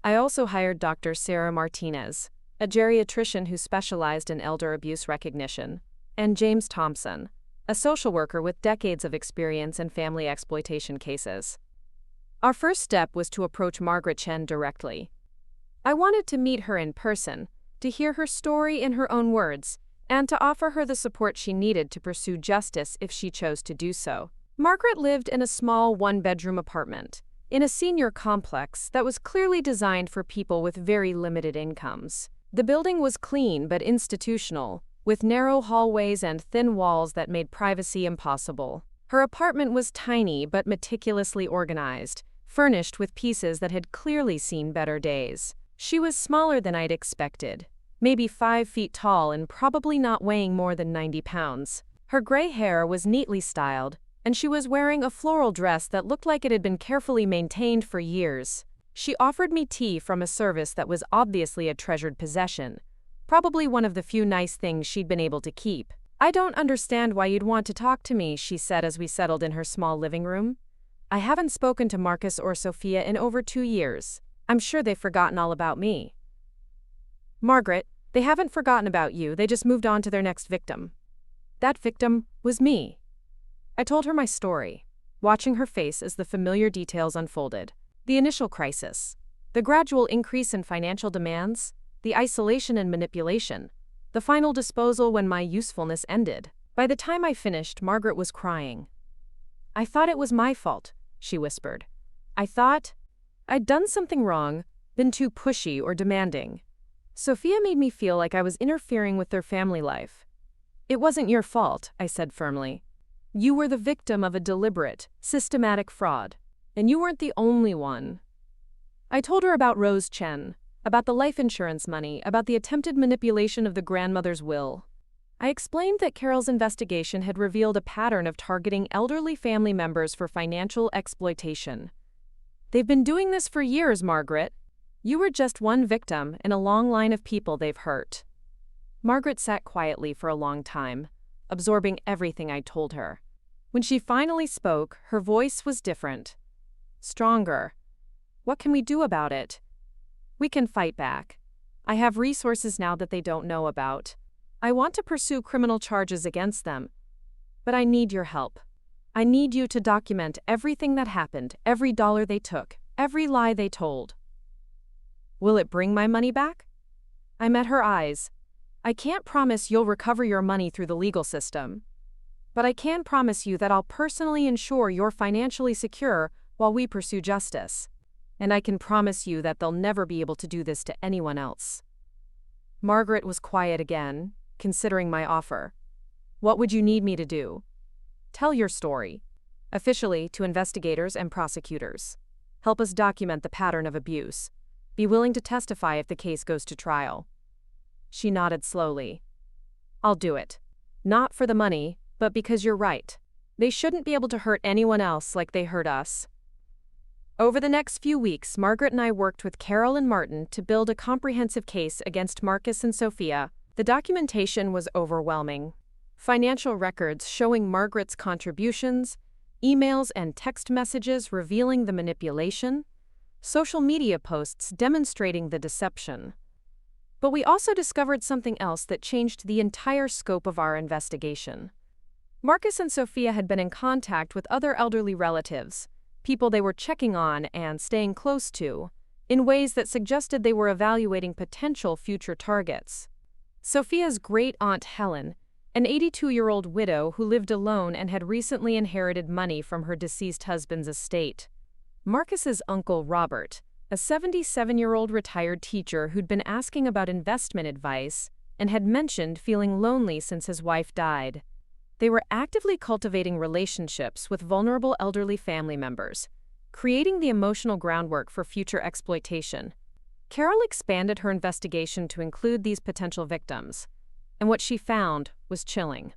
I also hired Dr. Sarah Martinez, a geriatrician who specialized in elder abuse recognition, and James Thompson, a social worker with decades of experience in family exploitation cases. Our first step was to approach Margaret Chen directly. I wanted to meet her in person, to hear her story in her own words, and to offer her the support she needed to pursue justice if she chose to do so. Margaret lived in a small one-bedroom apartment, in a senior complex that was clearly designed for people with very limited incomes. The building was clean but institutional, with narrow hallways and thin walls that made privacy impossible. Her apartment was tiny but meticulously organized, furnished with pieces that had clearly seen better days. She was smaller than I'd expected, maybe 5 feet tall and probably not weighing more than 90 pounds. Her gray hair was neatly styled, and she was wearing a floral dress that looked like it had been carefully maintained for years. She offered me tea from a service that was obviously a treasured possession, probably one of the few nice things she'd been able to keep. "I don't understand why you'd want to talk to me," she said as we settled in her small living room. "I haven't spoken to Marcus or Sophia in over 2 years. I'm sure they've forgotten all about me." "Margaret, they haven't forgotten about you, they just moved on to their next victim. That victim was me." I told her my story, watching her face as the familiar details unfolded. The initial crisis, the gradual increase in financial demands, the isolation and manipulation, the final disposal when my usefulness ended. By the time I finished, Margaret was crying. "I thought it was my fault," she whispered. "I thought I'd done something wrong, been too pushy or demanding. Sophia made me feel like I was interfering with their family life." "It wasn't your fault," I said firmly. "You were the victim of a deliberate, systematic fraud. And you weren't the only one." I told her about Rose Chen, about the life insurance money, about the attempted manipulation of the grandmother's will. I explained that Carol's investigation had revealed a pattern of targeting elderly family members for financial exploitation. "They've been doing this for years, Margaret. You were just one victim in a long line of people they've hurt." Margaret sat quietly for a long time, absorbing everything I told her. When she finally spoke, her voice was different. Stronger. "What can we do about it?" "We can fight back. I have resources now that they don't know about. I want to pursue criminal charges against them. But I need your help. I need you to document everything that happened, every dollar they took, every lie they told." "Will it bring my money back?" I met her eyes. "I can't promise you'll recover your money through the legal system. But I can promise you that I'll personally ensure you're financially secure while we pursue justice. And I can promise you that they'll never be able to do this to anyone else." Margaret was quiet again, considering my offer. "What would you need me to do?" "Tell your story. Officially to investigators and prosecutors. Help us document the pattern of abuse. Be willing to testify if the case goes to trial." She nodded slowly. "I'll do it. Not for the money, but because you're right. They shouldn't be able to hurt anyone else like they hurt us." Over the next few weeks, Margaret and I worked with Carol and Martin to build a comprehensive case against Marcus and Sophia. The documentation was overwhelming. Financial records showing Margaret's contributions, emails and text messages revealing the manipulation, social media posts demonstrating the deception. But we also discovered something else that changed the entire scope of our investigation. Marcus and Sophia had been in contact with other elderly relatives, people they were checking on and staying close to, in ways that suggested they were evaluating potential future targets. Sophia's great-aunt Helen, an 82-year-old widow who lived alone and had recently inherited money from her deceased husband's estate. Marcus's uncle Robert, a 77-year-old retired teacher who'd been asking about investment advice and had mentioned feeling lonely since his wife died. They were actively cultivating relationships with vulnerable elderly family members, creating the emotional groundwork for future exploitation. Carol expanded her investigation to include these potential victims, and what she found was chilling.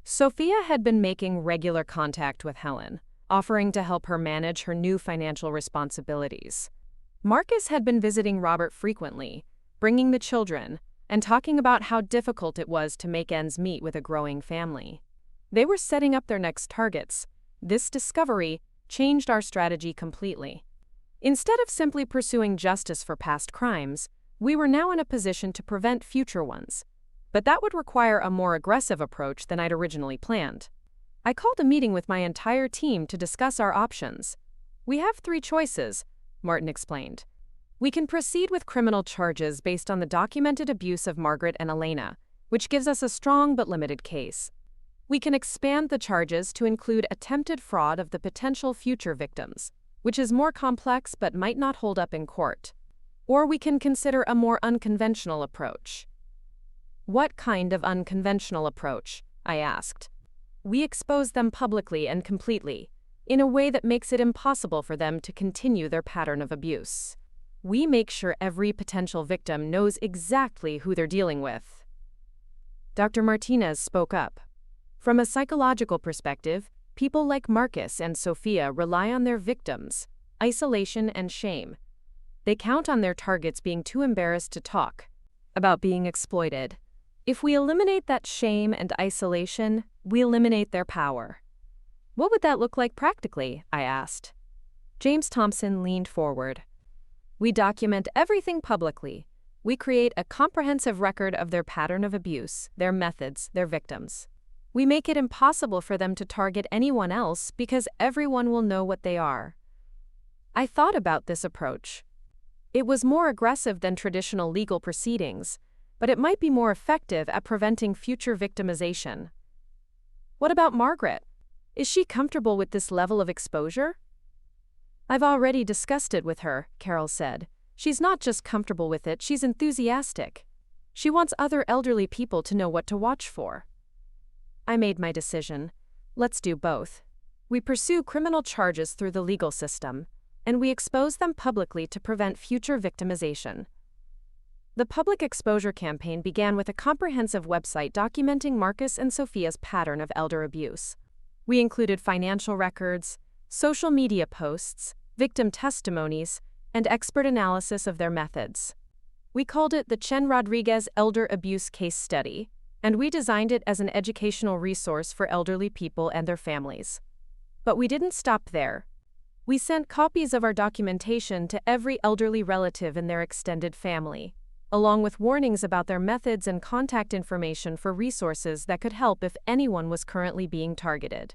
Sophia had been making regular contact with Helen, offering to help her manage her new financial responsibilities. Marcus had been visiting Robert frequently, bringing the children, and talking about how difficult it was to make ends meet with a growing family. They were setting up their next targets. This discovery changed our strategy completely. Instead of simply pursuing justice for past crimes, we were now in a position to prevent future ones. But that would require a more aggressive approach than I'd originally planned. I called a meeting with my entire team to discuss our options. We have 3 choices, Martin explained. We can proceed with criminal charges based on the documented abuse of Margaret and Elena, which gives us a strong but limited case. We can expand the charges to include attempted fraud of the potential future victims, which is more complex but might not hold up in court. Or we can consider a more unconventional approach. What kind of unconventional approach? I asked. We expose them publicly and completely, in a way that makes it impossible for them to continue their pattern of abuse. We make sure every potential victim knows exactly who they're dealing with. Dr. Martinez spoke up. From a psychological perspective, people like Marcus and Sophia rely on their victims, isolation and shame. They count on their targets being too embarrassed to talk about being exploited. If we eliminate that shame and isolation, we eliminate their power. What would that look like practically? I asked. James Thompson leaned forward. We document everything publicly. We create a comprehensive record of their pattern of abuse, their methods, their victims. We make it impossible for them to target anyone else because everyone will know what they are. I thought about this approach. It was more aggressive than traditional legal proceedings, but it might be more effective at preventing future victimization. What about Margaret? Is she comfortable with this level of exposure? I've already discussed it with her, Carol said. She's not just comfortable with it, she's enthusiastic. She wants other elderly people to know what to watch for. I made my decision. Let's do both. We pursue criminal charges through the legal system, and we expose them publicly to prevent future victimization. The public exposure campaign began with a comprehensive website documenting Marcus and Sophia's pattern of elder abuse. We included financial records, social media posts, victim testimonies, and expert analysis of their methods. We called it the Chen Rodriguez Elder Abuse Case Study, and we designed it as an educational resource for elderly people and their families. But we didn't stop there. We sent copies of our documentation to every elderly relative in their extended family, along with warnings about their methods and contact information for resources that could help if anyone was currently being targeted.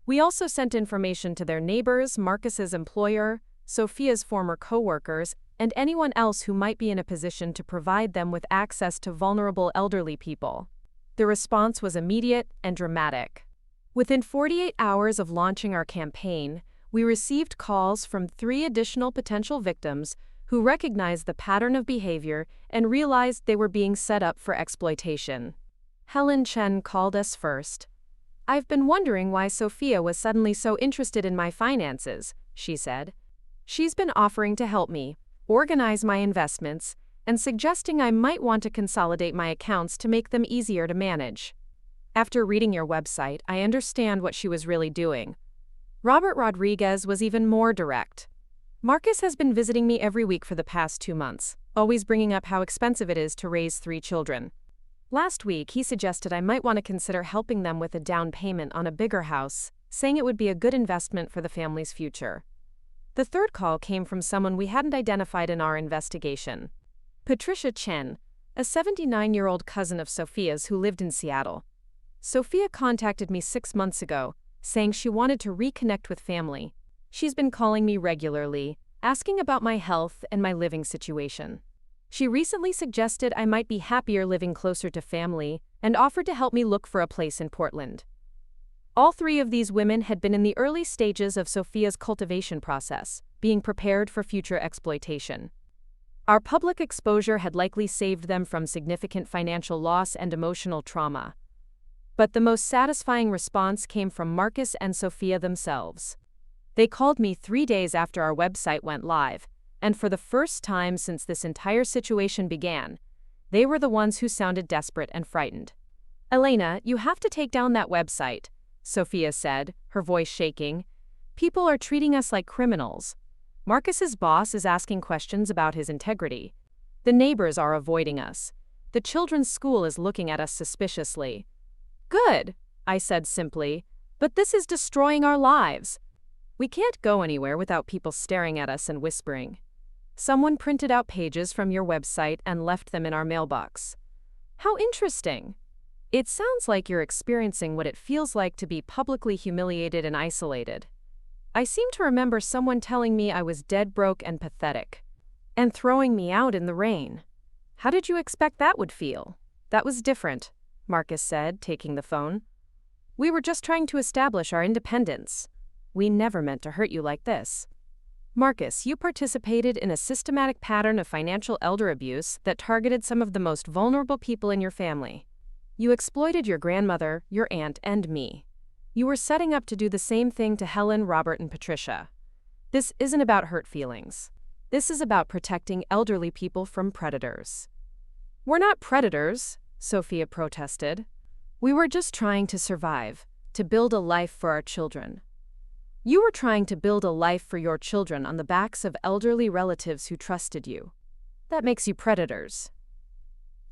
We also sent information to their neighbors, Marcus's employer, Sophia's former co-workers, and anyone else who might be in a position to provide them with access to vulnerable elderly people. The response was immediate and dramatic. Within 48 hours of launching our campaign, we received calls from 3 additional potential victims who recognized the pattern of behavior and realized they were being set up for exploitation. Helen Chen called us first. I've been wondering why Sophia was suddenly so interested in my finances, she said. She's been offering to help me, organize my investments, and suggesting I might want to consolidate my accounts to make them easier to manage. After reading your website, I understand what she was really doing. Robert Rodriguez was even more direct. Marcus has been visiting me every week for the past 2 months, always bringing up how expensive it is to raise 3 children. Last week, he suggested I might want to consider helping them with a down payment on a bigger house, saying it would be a good investment for the family's future. The third call came from someone we hadn't identified in our investigation. Sophia Chen, a 79-year-old cousin of Sophia's who lived in Seattle. Sophia contacted me 6 months ago, saying she wanted to reconnect with family. She's been calling me regularly, asking about my health and my living situation. She recently suggested I might be happier living closer to family and offered to help me look for a place in Portland. All three of these women had been in the early stages of Sophia's cultivation process, being prepared for future exploitation. Our public exposure had likely saved them from significant financial loss and emotional trauma. But the most satisfying response came from Marcus and Sophia themselves. They called me 3 days after our website went live, and for the first time since this entire situation began, they were the ones who sounded desperate and frightened. "Elena, you have to take down that website," Sophia said, her voice shaking. "People are treating us like criminals. Marcus's boss is asking questions about his integrity. The neighbors are avoiding us. The children's school is looking at us suspiciously." "Good," I said simply, "but this is destroying our lives. We can't go anywhere without people staring at us and whispering. Someone printed out pages from your website and left them in our mailbox. How interesting. It sounds like you're experiencing what it feels like to be publicly humiliated and isolated. I seem to remember someone telling me I was dead broke and pathetic, and throwing me out in the rain. How did you expect that would feel?" "That was different," Marcus said, taking the phone. "We were just trying to establish our independence. We never meant to hurt you like this." "Marcus, you participated in a systematic pattern of financial elder abuse that targeted some of the most vulnerable people in your family. You exploited your grandmother, your aunt, and me. You were setting up to do the same thing to Helen, Robert, and Patricia. This isn't about hurt feelings. This is about protecting elderly people from predators." "We're not predators," Sophia protested. "We were just trying to survive, to build a life for our children." "You were trying to build a life for your children on the backs of elderly relatives who trusted you. That makes you predators."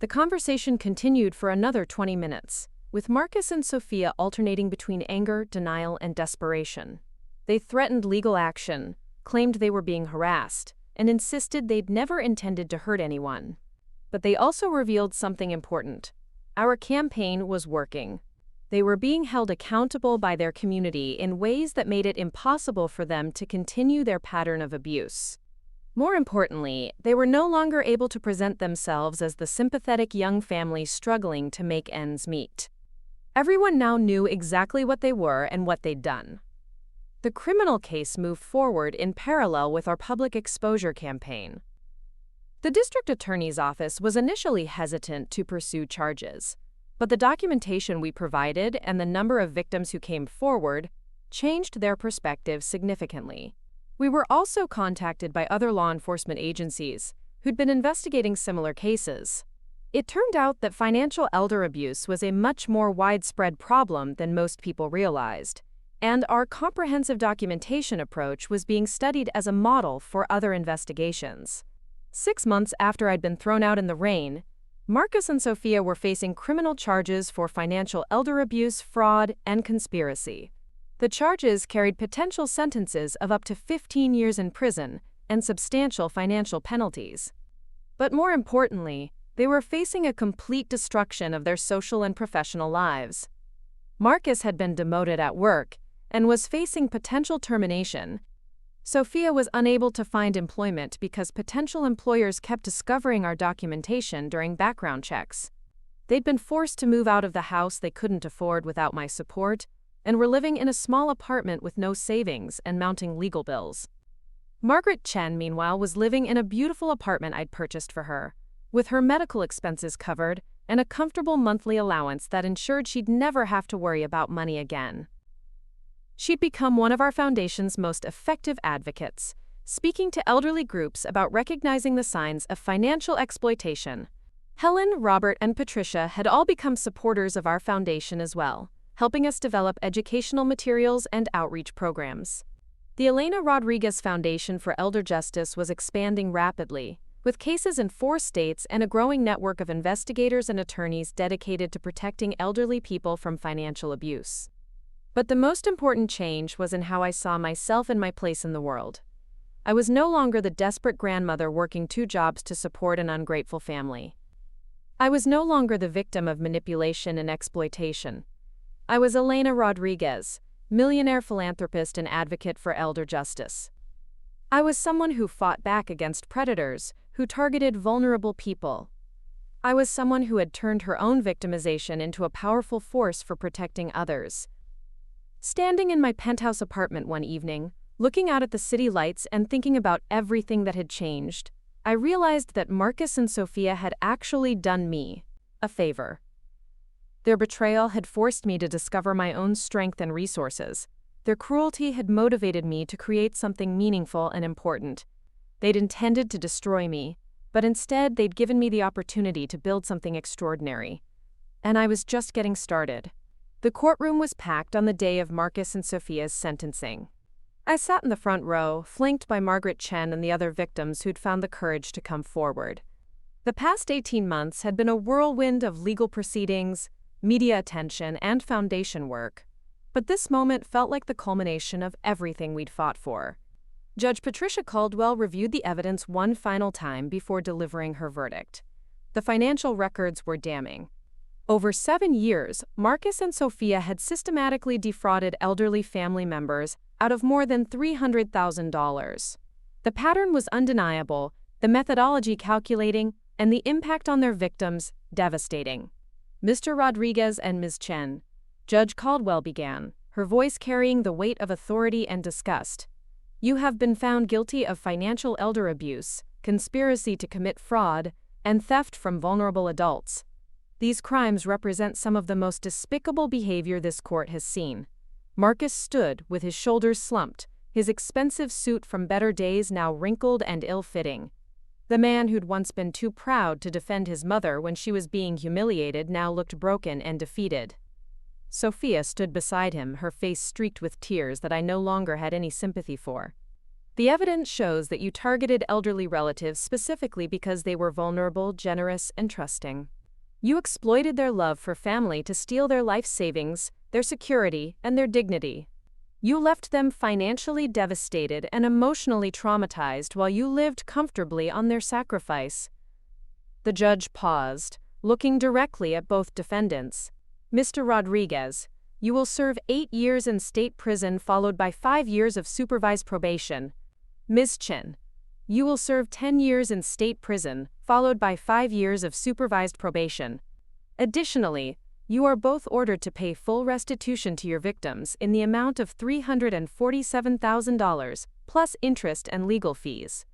The conversation continued for another 20 minutes, with Marcus and Sophia alternating between anger, denial, and desperation. They threatened legal action, claimed they were being harassed, and insisted they'd never intended to hurt anyone. But they also revealed something important. Our campaign was working. They were being held accountable by their community in ways that made it impossible for them to continue their pattern of abuse. More importantly, they were no longer able to present themselves as the sympathetic young family struggling to make ends meet. Everyone now knew exactly what they were and what they'd done. The criminal case moved forward in parallel with our public exposure campaign. The district attorney's office was initially hesitant to pursue charges, but the documentation we provided and the number of victims who came forward changed their perspective significantly. We were also contacted by other law enforcement agencies who'd been investigating similar cases. It turned out that financial elder abuse was a much more widespread problem than most people realized, and our comprehensive documentation approach was being studied as a model for other investigations. 6 months after I'd been thrown out in the rain, Marcus and Sophia were facing criminal charges for financial elder abuse, fraud, and conspiracy. The charges carried potential sentences of up to 15 years in prison and substantial financial penalties. But more importantly, they were facing a complete destruction of their social and professional lives. Marcus had been demoted at work and was facing potential termination. Sophia was unable to find employment because potential employers kept discovering our documentation during background checks. They'd been forced to move out of the house they couldn't afford without my support, and were living in a small apartment with no savings and mounting legal bills. Margaret Chen, meanwhile, was living in a beautiful apartment I'd purchased for her, with her medical expenses covered and a comfortable monthly allowance that ensured she'd never have to worry about money again. She'd become one of our foundation's most effective advocates, speaking to elderly groups about recognizing the signs of financial exploitation. Helen, Robert, and Patricia had all become supporters of our foundation as well, helping us develop educational materials and outreach programs. The Elena Rodriguez Foundation for Elder Justice was expanding rapidly, with cases in 4 states and a growing network of investigators and attorneys dedicated to protecting elderly people from financial abuse. But the most important change was in how I saw myself and my place in the world. I was no longer the desperate grandmother working 2 jobs to support an ungrateful family. I was no longer the victim of manipulation and exploitation. I was Elena Rodriguez, millionaire philanthropist and advocate for elder justice. I was someone who fought back against predators, who targeted vulnerable people. I was someone who had turned her own victimization into a powerful force for protecting others. Standing in my penthouse apartment one evening, looking out at the city lights and thinking about everything that had changed, I realized that Marcus and Sophia had actually done me a favor. Their betrayal had forced me to discover my own strength and resources. Their cruelty had motivated me to create something meaningful and important. They'd intended to destroy me, but instead they'd given me the opportunity to build something extraordinary. And I was just getting started. The courtroom was packed on the day of Marcus and Sophia's sentencing. I sat in the front row, flanked by Margaret Chen and the other victims who'd found the courage to come forward. The past 18 months had been a whirlwind of legal proceedings, media attention, and foundation work. But this moment felt like the culmination of everything we'd fought for. Judge Patricia Caldwell reviewed the evidence one final time before delivering her verdict. The financial records were damning. Over 7 years, Marcus and Sophia had systematically defrauded elderly family members out of more than $300,000. The pattern was undeniable, the methodology calculating, and the impact on their victims devastating. Mr. Rodriguez and Ms. Chen, Judge Caldwell began, her voice carrying the weight of authority and disgust. You have been found guilty of financial elder abuse, conspiracy to commit fraud, and theft from vulnerable adults. These crimes represent some of the most despicable behavior this court has seen. Marcus stood with his shoulders slumped, his expensive suit from better days now wrinkled and ill-fitting. The man who'd once been too proud to defend his mother when she was being humiliated now looked broken and defeated. Sophia stood beside him, her face streaked with tears that I no longer had any sympathy for. The evidence shows that you targeted elderly relatives specifically because they were vulnerable, generous, and trusting. You exploited their love for family to steal their life savings, their security, and their dignity. You left them financially devastated and emotionally traumatized while you lived comfortably on their sacrifice. The judge paused, looking directly at both defendants. Mr. Rodriguez, you will serve 8 years in state prison followed by 5 years of supervised probation. Ms. Chen, you will serve 10 years in state prison, followed by 5 years of supervised probation. Additionally, you are both ordered to pay full restitution to your victims in the amount of $347,000, plus interest and legal fees.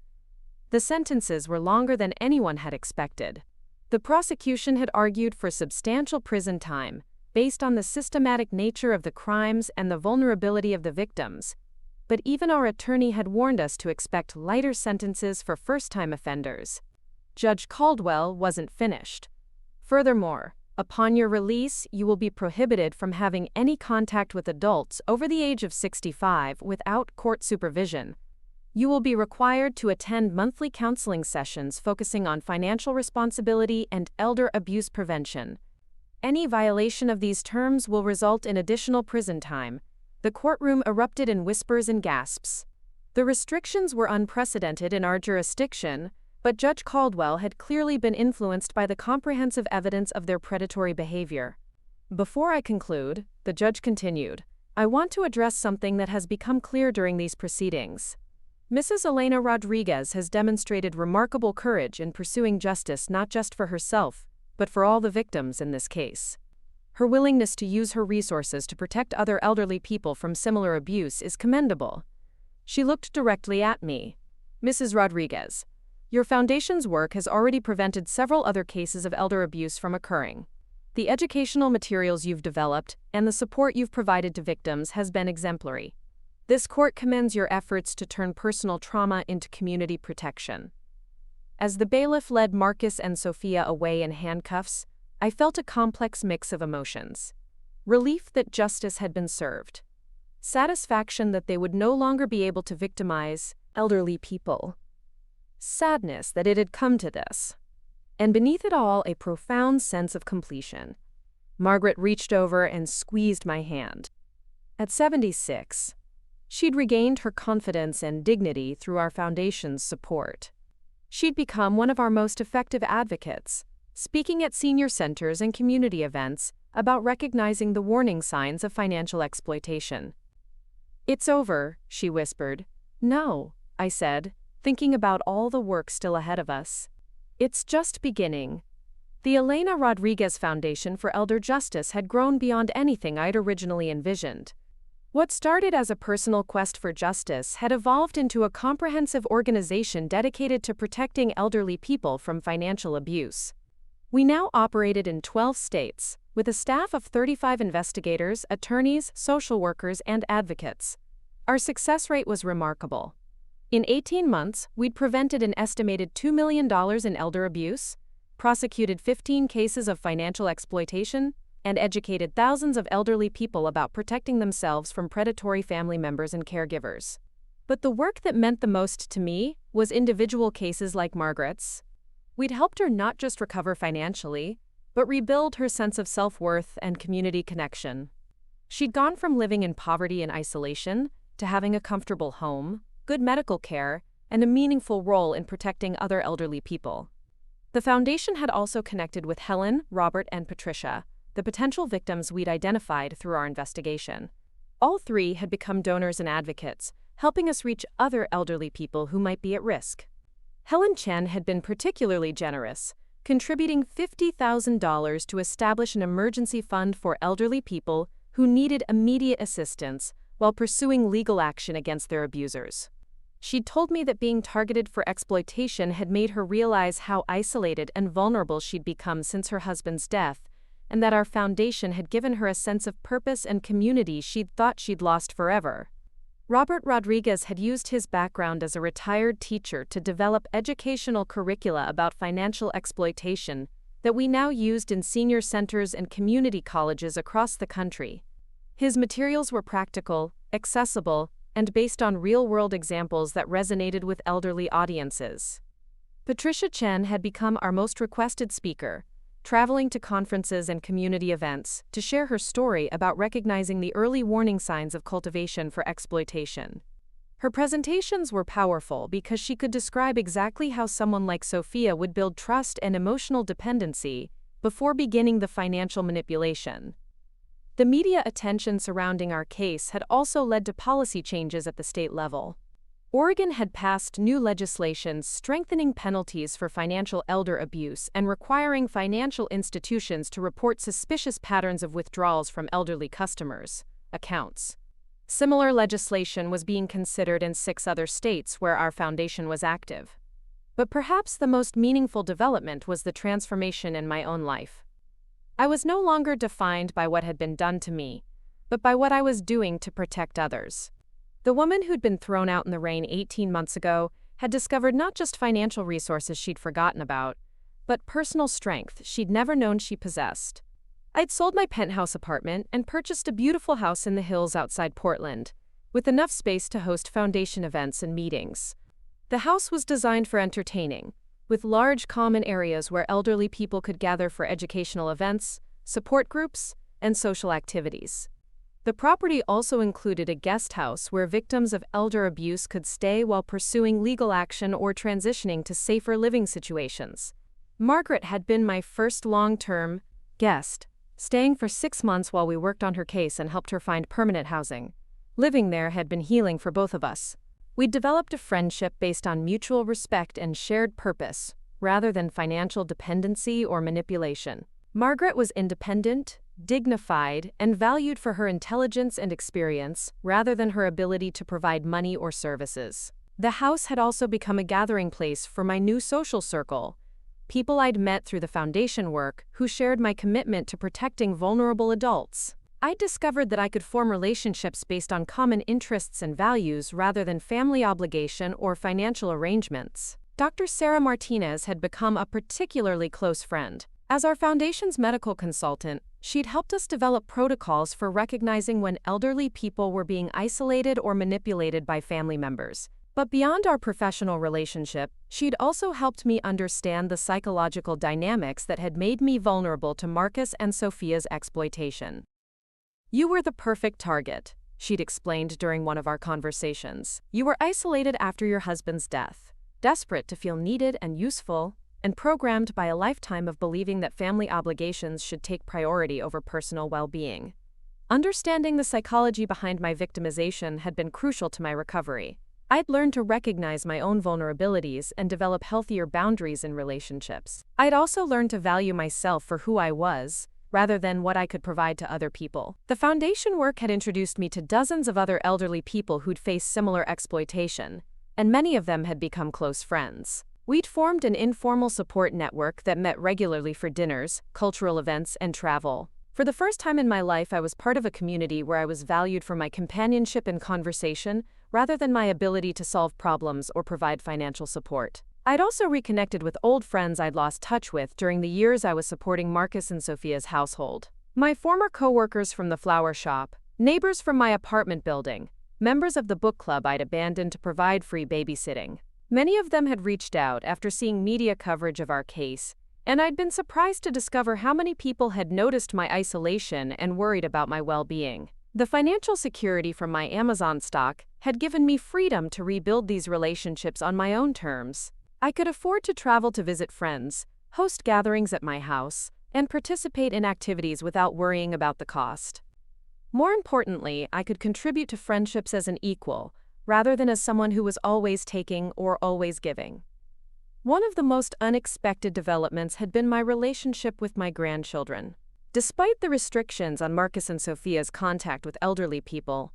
The sentences were longer than anyone had expected. The prosecution had argued for substantial prison time, based on the systematic nature of the crimes and the vulnerability of the victims. But even our attorney had warned us to expect lighter sentences for first-time offenders. Judge Caldwell wasn't finished. Furthermore, upon your release, you will be prohibited from having any contact with adults over the age of 65 without court supervision. You will be required to attend monthly counseling sessions focusing on financial responsibility and elder abuse prevention. Any violation of these terms will result in additional prison time. The courtroom erupted in whispers and gasps. The restrictions were unprecedented in our jurisdiction, but Judge Caldwell had clearly been influenced by the comprehensive evidence of their predatory behavior. Before I conclude, the judge continued, I want to address something that has become clear during these proceedings. Mrs. Elena Rodriguez has demonstrated remarkable courage in pursuing justice not just for herself, but for all the victims in this case. Her willingness to use her resources to protect other elderly people from similar abuse is commendable. She looked directly at me. Mrs. Rodriguez, your foundation's work has already prevented several other cases of elder abuse from occurring. The educational materials you've developed and the support you've provided to victims has been exemplary. This court commends your efforts to turn personal trauma into community protection. As the bailiff led Marcus and Sophia away in handcuffs, I felt a complex mix of emotions. Relief that justice had been served. Satisfaction that they would no longer be able to victimize elderly people. sadness that it had come to this, and beneath it all, a profound sense of completion. Margaret reached over and squeezed my hand. At 76, she'd regained her confidence and dignity through our foundation's support. She'd become one of our most effective advocates, speaking at senior centers and community events about recognizing the warning signs of financial exploitation. "It's over," she whispered. "No," I said, thinking about all the work still ahead of us. "It's just beginning." The Elena Rodriguez Foundation for Elder Justice had grown beyond anything I'd originally envisioned. What started as a personal quest for justice had evolved into a comprehensive organization dedicated to protecting elderly people from financial abuse. We now operated in 12 states, with a staff of 35 investigators, attorneys, social workers, and advocates. Our success rate was remarkable. In 18 months, we'd prevented an estimated $2 million in elder abuse, prosecuted 15 cases of financial exploitation, and educated thousands of elderly people about protecting themselves from predatory family members and caregivers. But the work that meant the most to me was individual cases like Margaret's. We'd helped her not just recover financially, but rebuild her sense of self-worth and community connection. She'd gone from living in poverty and isolation to having a comfortable home, good medical care, and a meaningful role in protecting other elderly people. The foundation had also connected with Helen, Robert, and Patricia, the potential victims we'd identified through our investigation. All three had become donors and advocates, helping us reach other elderly people who might be at risk. Helen Chen had been particularly generous, contributing $50,000 to establish an emergency fund for elderly people who needed immediate assistance while pursuing legal action against their abusers. She'd told me that being targeted for exploitation had made her realize how isolated and vulnerable she'd become since her husband's death, and that our foundation had given her a sense of purpose and community she'd thought she'd lost forever. Robert Rodriguez had used his background as a retired teacher to develop educational curricula about financial exploitation that we now used in senior centers and community colleges across the country. His materials were practical, accessible, and based on real-world examples that resonated with elderly audiences. Patricia Chen had become our most requested speaker, traveling to conferences and community events to share her story about recognizing the early warning signs of cultivation for exploitation. Her presentations were powerful because she could describe exactly how someone like Sophia would build trust and emotional dependency before beginning the financial manipulation. The media attention surrounding our case had also led to policy changes at the state level. Oregon had passed new legislation strengthening penalties for financial elder abuse and requiring financial institutions to report suspicious patterns of withdrawals from elderly customers' accounts. Similar legislation was being considered in 6 other states where our foundation was active. But perhaps the most meaningful development was the transformation in my own life. I was no longer defined by what had been done to me, but by what I was doing to protect others. The woman who'd been thrown out in the rain 18 months ago had discovered not just financial resources she'd forgotten about, but personal strength she'd never known she possessed. I'd sold my penthouse apartment and purchased a beautiful house in the hills outside Portland, with enough space to host foundation events and meetings. The house was designed for entertaining, with large common areas where elderly people could gather for educational events, support groups, and social activities. The property also included a guest house where victims of elder abuse could stay while pursuing legal action or transitioning to safer living situations. Margaret had been my first long-term guest, staying for 6 months while we worked on her case and helped her find permanent housing. Living there had been healing for both of us. We'd developed a friendship based on mutual respect and shared purpose, rather than financial dependency or manipulation. Margaret was independent, dignified, and valued for her intelligence and experience, rather than her ability to provide money or services. The house had also become a gathering place for my new social circle, people I'd met through the foundation work who shared my commitment to protecting vulnerable adults. I discovered that I could form relationships based on common interests and values rather than family obligation or financial arrangements. Dr. Sarah Martinez had become a particularly close friend. As our foundation's medical consultant, she'd helped us develop protocols for recognizing when elderly people were being isolated or manipulated by family members, But beyond our professional relationship, she'd also helped me understand the psychological dynamics that had made me vulnerable to Marcus and Sophia's exploitation. "You were the perfect target," she'd explained during one of our conversations. "You were isolated after your husband's death, desperate to feel needed and useful, and programmed by a lifetime of believing that family obligations should take priority over personal well-being." Understanding the psychology behind my victimization had been crucial to my recovery. I'd learned to recognize my own vulnerabilities and develop healthier boundaries in relationships. I'd also learned to value myself for who I was, rather than what I could provide to other people. The foundation work had introduced me to dozens of other elderly people who'd faced similar exploitation, and many of them had become close friends. We'd formed an informal support network that met regularly for dinners, cultural events, and travel. For the first time in my life, I was part of a community where I was valued for my companionship and conversation, rather than my ability to solve problems or provide financial support. I'd also reconnected with old friends I'd lost touch with during the years I was supporting Marcus and Sophia's household. My former coworkers from the flower shop, neighbors from my apartment building, members of the book club I'd abandoned to provide free babysitting. Many of them had reached out after seeing media coverage of our case, and I'd been surprised to discover how many people had noticed my isolation and worried about my well-being. The financial security from my Amazon stock had given me freedom to rebuild these relationships on my own terms. I could afford to travel to visit friends, host gatherings at my house, and participate in activities without worrying about the cost. More importantly, I could contribute to friendships as an equal, rather than as someone who was always taking or always giving. One of the most unexpected developments had been my relationship with my grandchildren. Despite the restrictions on Marcus and Sophia's contact with elderly people,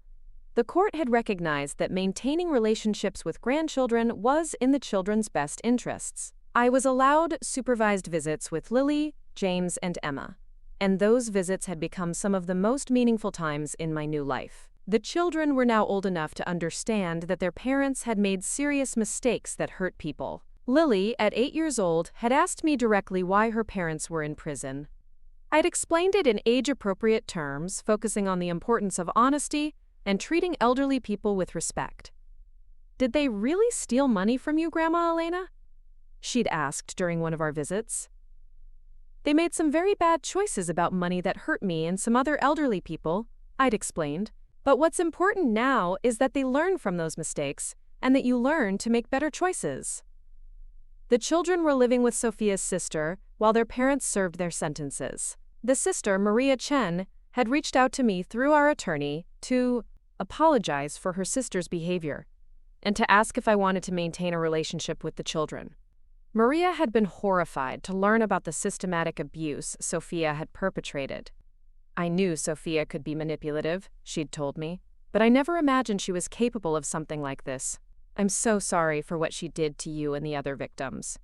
the court had recognized that maintaining relationships with grandchildren was in the children's best interests. I was allowed supervised visits with Lily, James, and Emma, and those visits had become some of the most meaningful times in my new life. The children were now old enough to understand that their parents had made serious mistakes that hurt people. Lily, at 8 years old, had asked me directly why her parents were in prison. I'd explained it in age-appropriate terms, focusing on the importance of honesty and treating elderly people with respect. "Did they really steal money from you, Grandma Elena?" she'd asked during one of our visits. "They made some very bad choices about money that hurt me and some other elderly people," I'd explained. "But what's important now is that they learn from those mistakes and that you learn to make better choices." The children were living with Sophia's sister while their parents served their sentences. The sister, Sophia Chen, had reached out to me through our attorney to apologize for her sister's behavior and to ask if I wanted to maintain a relationship with the children. Maria had been horrified to learn about the systematic abuse Sophia had perpetrated. "I knew Sophia could be manipulative," she'd told me, "but I never imagined she was capable of something like this. I'm so sorry for what she did to you and the other victims."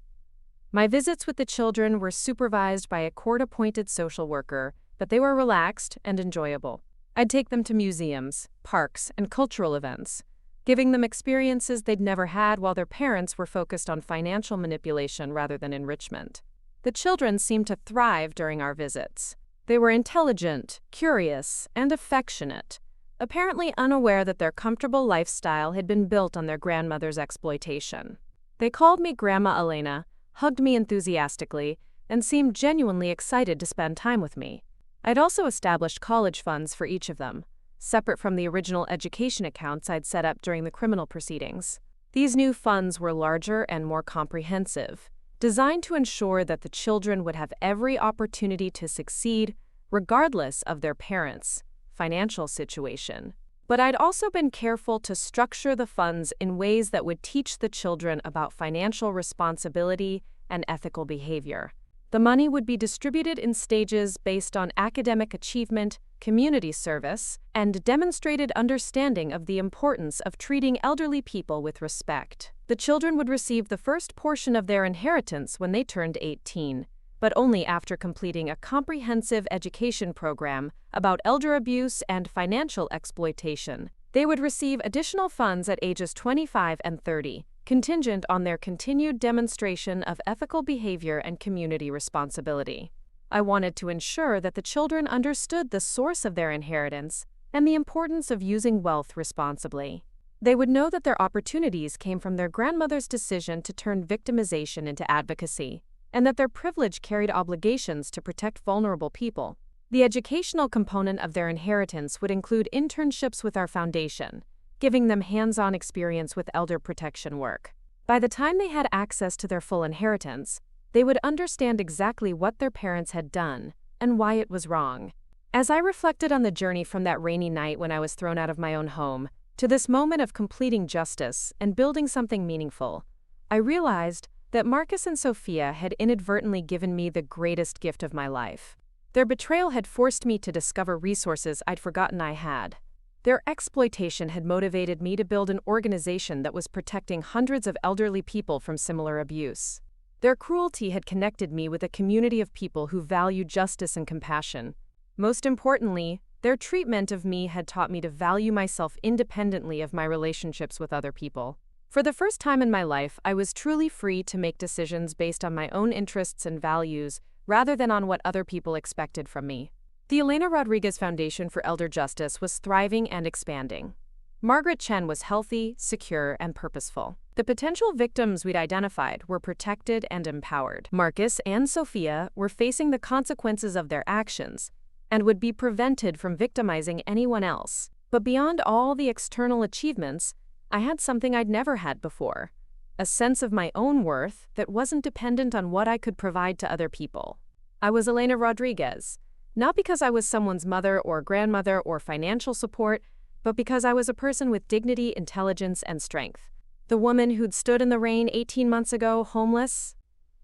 My visits with the children were supervised by a court-appointed social worker, but they were relaxed and enjoyable. I'd take them to museums, parks, and cultural events, giving them experiences they'd never had while their parents were focused on financial manipulation rather than enrichment. The children seemed to thrive during our visits. They were intelligent, curious, and affectionate, apparently unaware that their comfortable lifestyle had been built on their grandmother's exploitation. They called me Grandma Elena, hugged me enthusiastically, and seemed genuinely excited to spend time with me. I'd also established college funds for each of them, separate from the original education accounts I'd set up during the criminal proceedings. These new funds were larger and more comprehensive, designed to ensure that the children would have every opportunity to succeed, regardless of their parents' financial situation. But I'd also been careful to structure the funds in ways that would teach the children about financial responsibility and ethical behavior. The money would be distributed in stages based on academic achievement, community service, and demonstrated understanding of the importance of treating elderly people with respect. The children would receive the first portion of their inheritance when they turned 18, but only after completing a comprehensive education program about elder abuse and financial exploitation. They would receive additional funds at ages 25 and 30, contingent on their continued demonstration of ethical behavior and community responsibility. I wanted to ensure that the children understood the source of their inheritance and the importance of using wealth responsibly. They would know that their opportunities came from their grandmother's decision to turn victimization into advocacy, and that their privilege carried obligations to protect vulnerable people. The educational component of their inheritance would include internships with our foundation, giving them hands-on experience with elder protection work. By the time they had access to their full inheritance, they would understand exactly what their parents had done and why it was wrong. As I reflected on the journey from that rainy night when I was thrown out of my own home to this moment of completing justice and building something meaningful, I realized that Marcus and Sophia had inadvertently given me the greatest gift of my life. Their betrayal had forced me to discover resources I'd forgotten I had. Their exploitation had motivated me to build an organization that was protecting hundreds of elderly people from similar abuse. Their cruelty had connected me with a community of people who value justice and compassion. Most importantly, their treatment of me had taught me to value myself independently of my relationships with other people. For the first time in my life, I was truly free to make decisions based on my own interests and values, rather than on what other people expected from me. The Elena Rodriguez Foundation for Elder Justice was thriving and expanding. Margaret Chen was healthy, secure, and purposeful. The potential victims we'd identified were protected and empowered. Marcus and Sophia were facing the consequences of their actions and would be prevented from victimizing anyone else. But beyond all the external achievements, I had something I'd never had before: a sense of my own worth that wasn't dependent on what I could provide to other people. I was Elena Rodriguez, not because I was someone's mother or grandmother or financial support, but because I was a person with dignity, intelligence, and strength. The woman who'd stood in the rain 18 months ago, homeless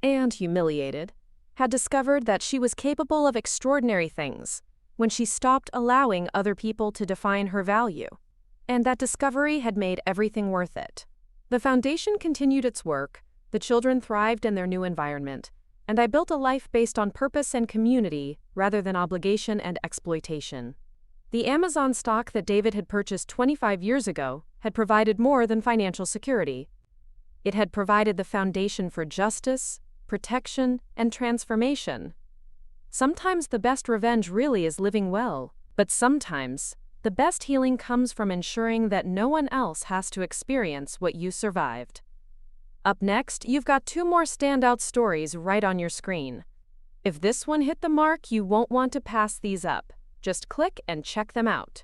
and humiliated, had discovered that she was capable of extraordinary things when she stopped allowing other people to define her value. And that discovery had made everything worth it. The foundation continued its work, the children thrived in their new environment, and I built a life based on purpose and community rather than obligation and exploitation. The Amazon stock that David had purchased 25 years ago had provided more than financial security. It had provided the foundation for justice, protection, and transformation. Sometimes the best revenge really is living well, but sometimes the best healing comes from ensuring that no one else has to experience what you survived. Up next, you've got 2 more standout stories right on your screen. If this one hit the mark, you won't want to pass these up. Just click and check them out.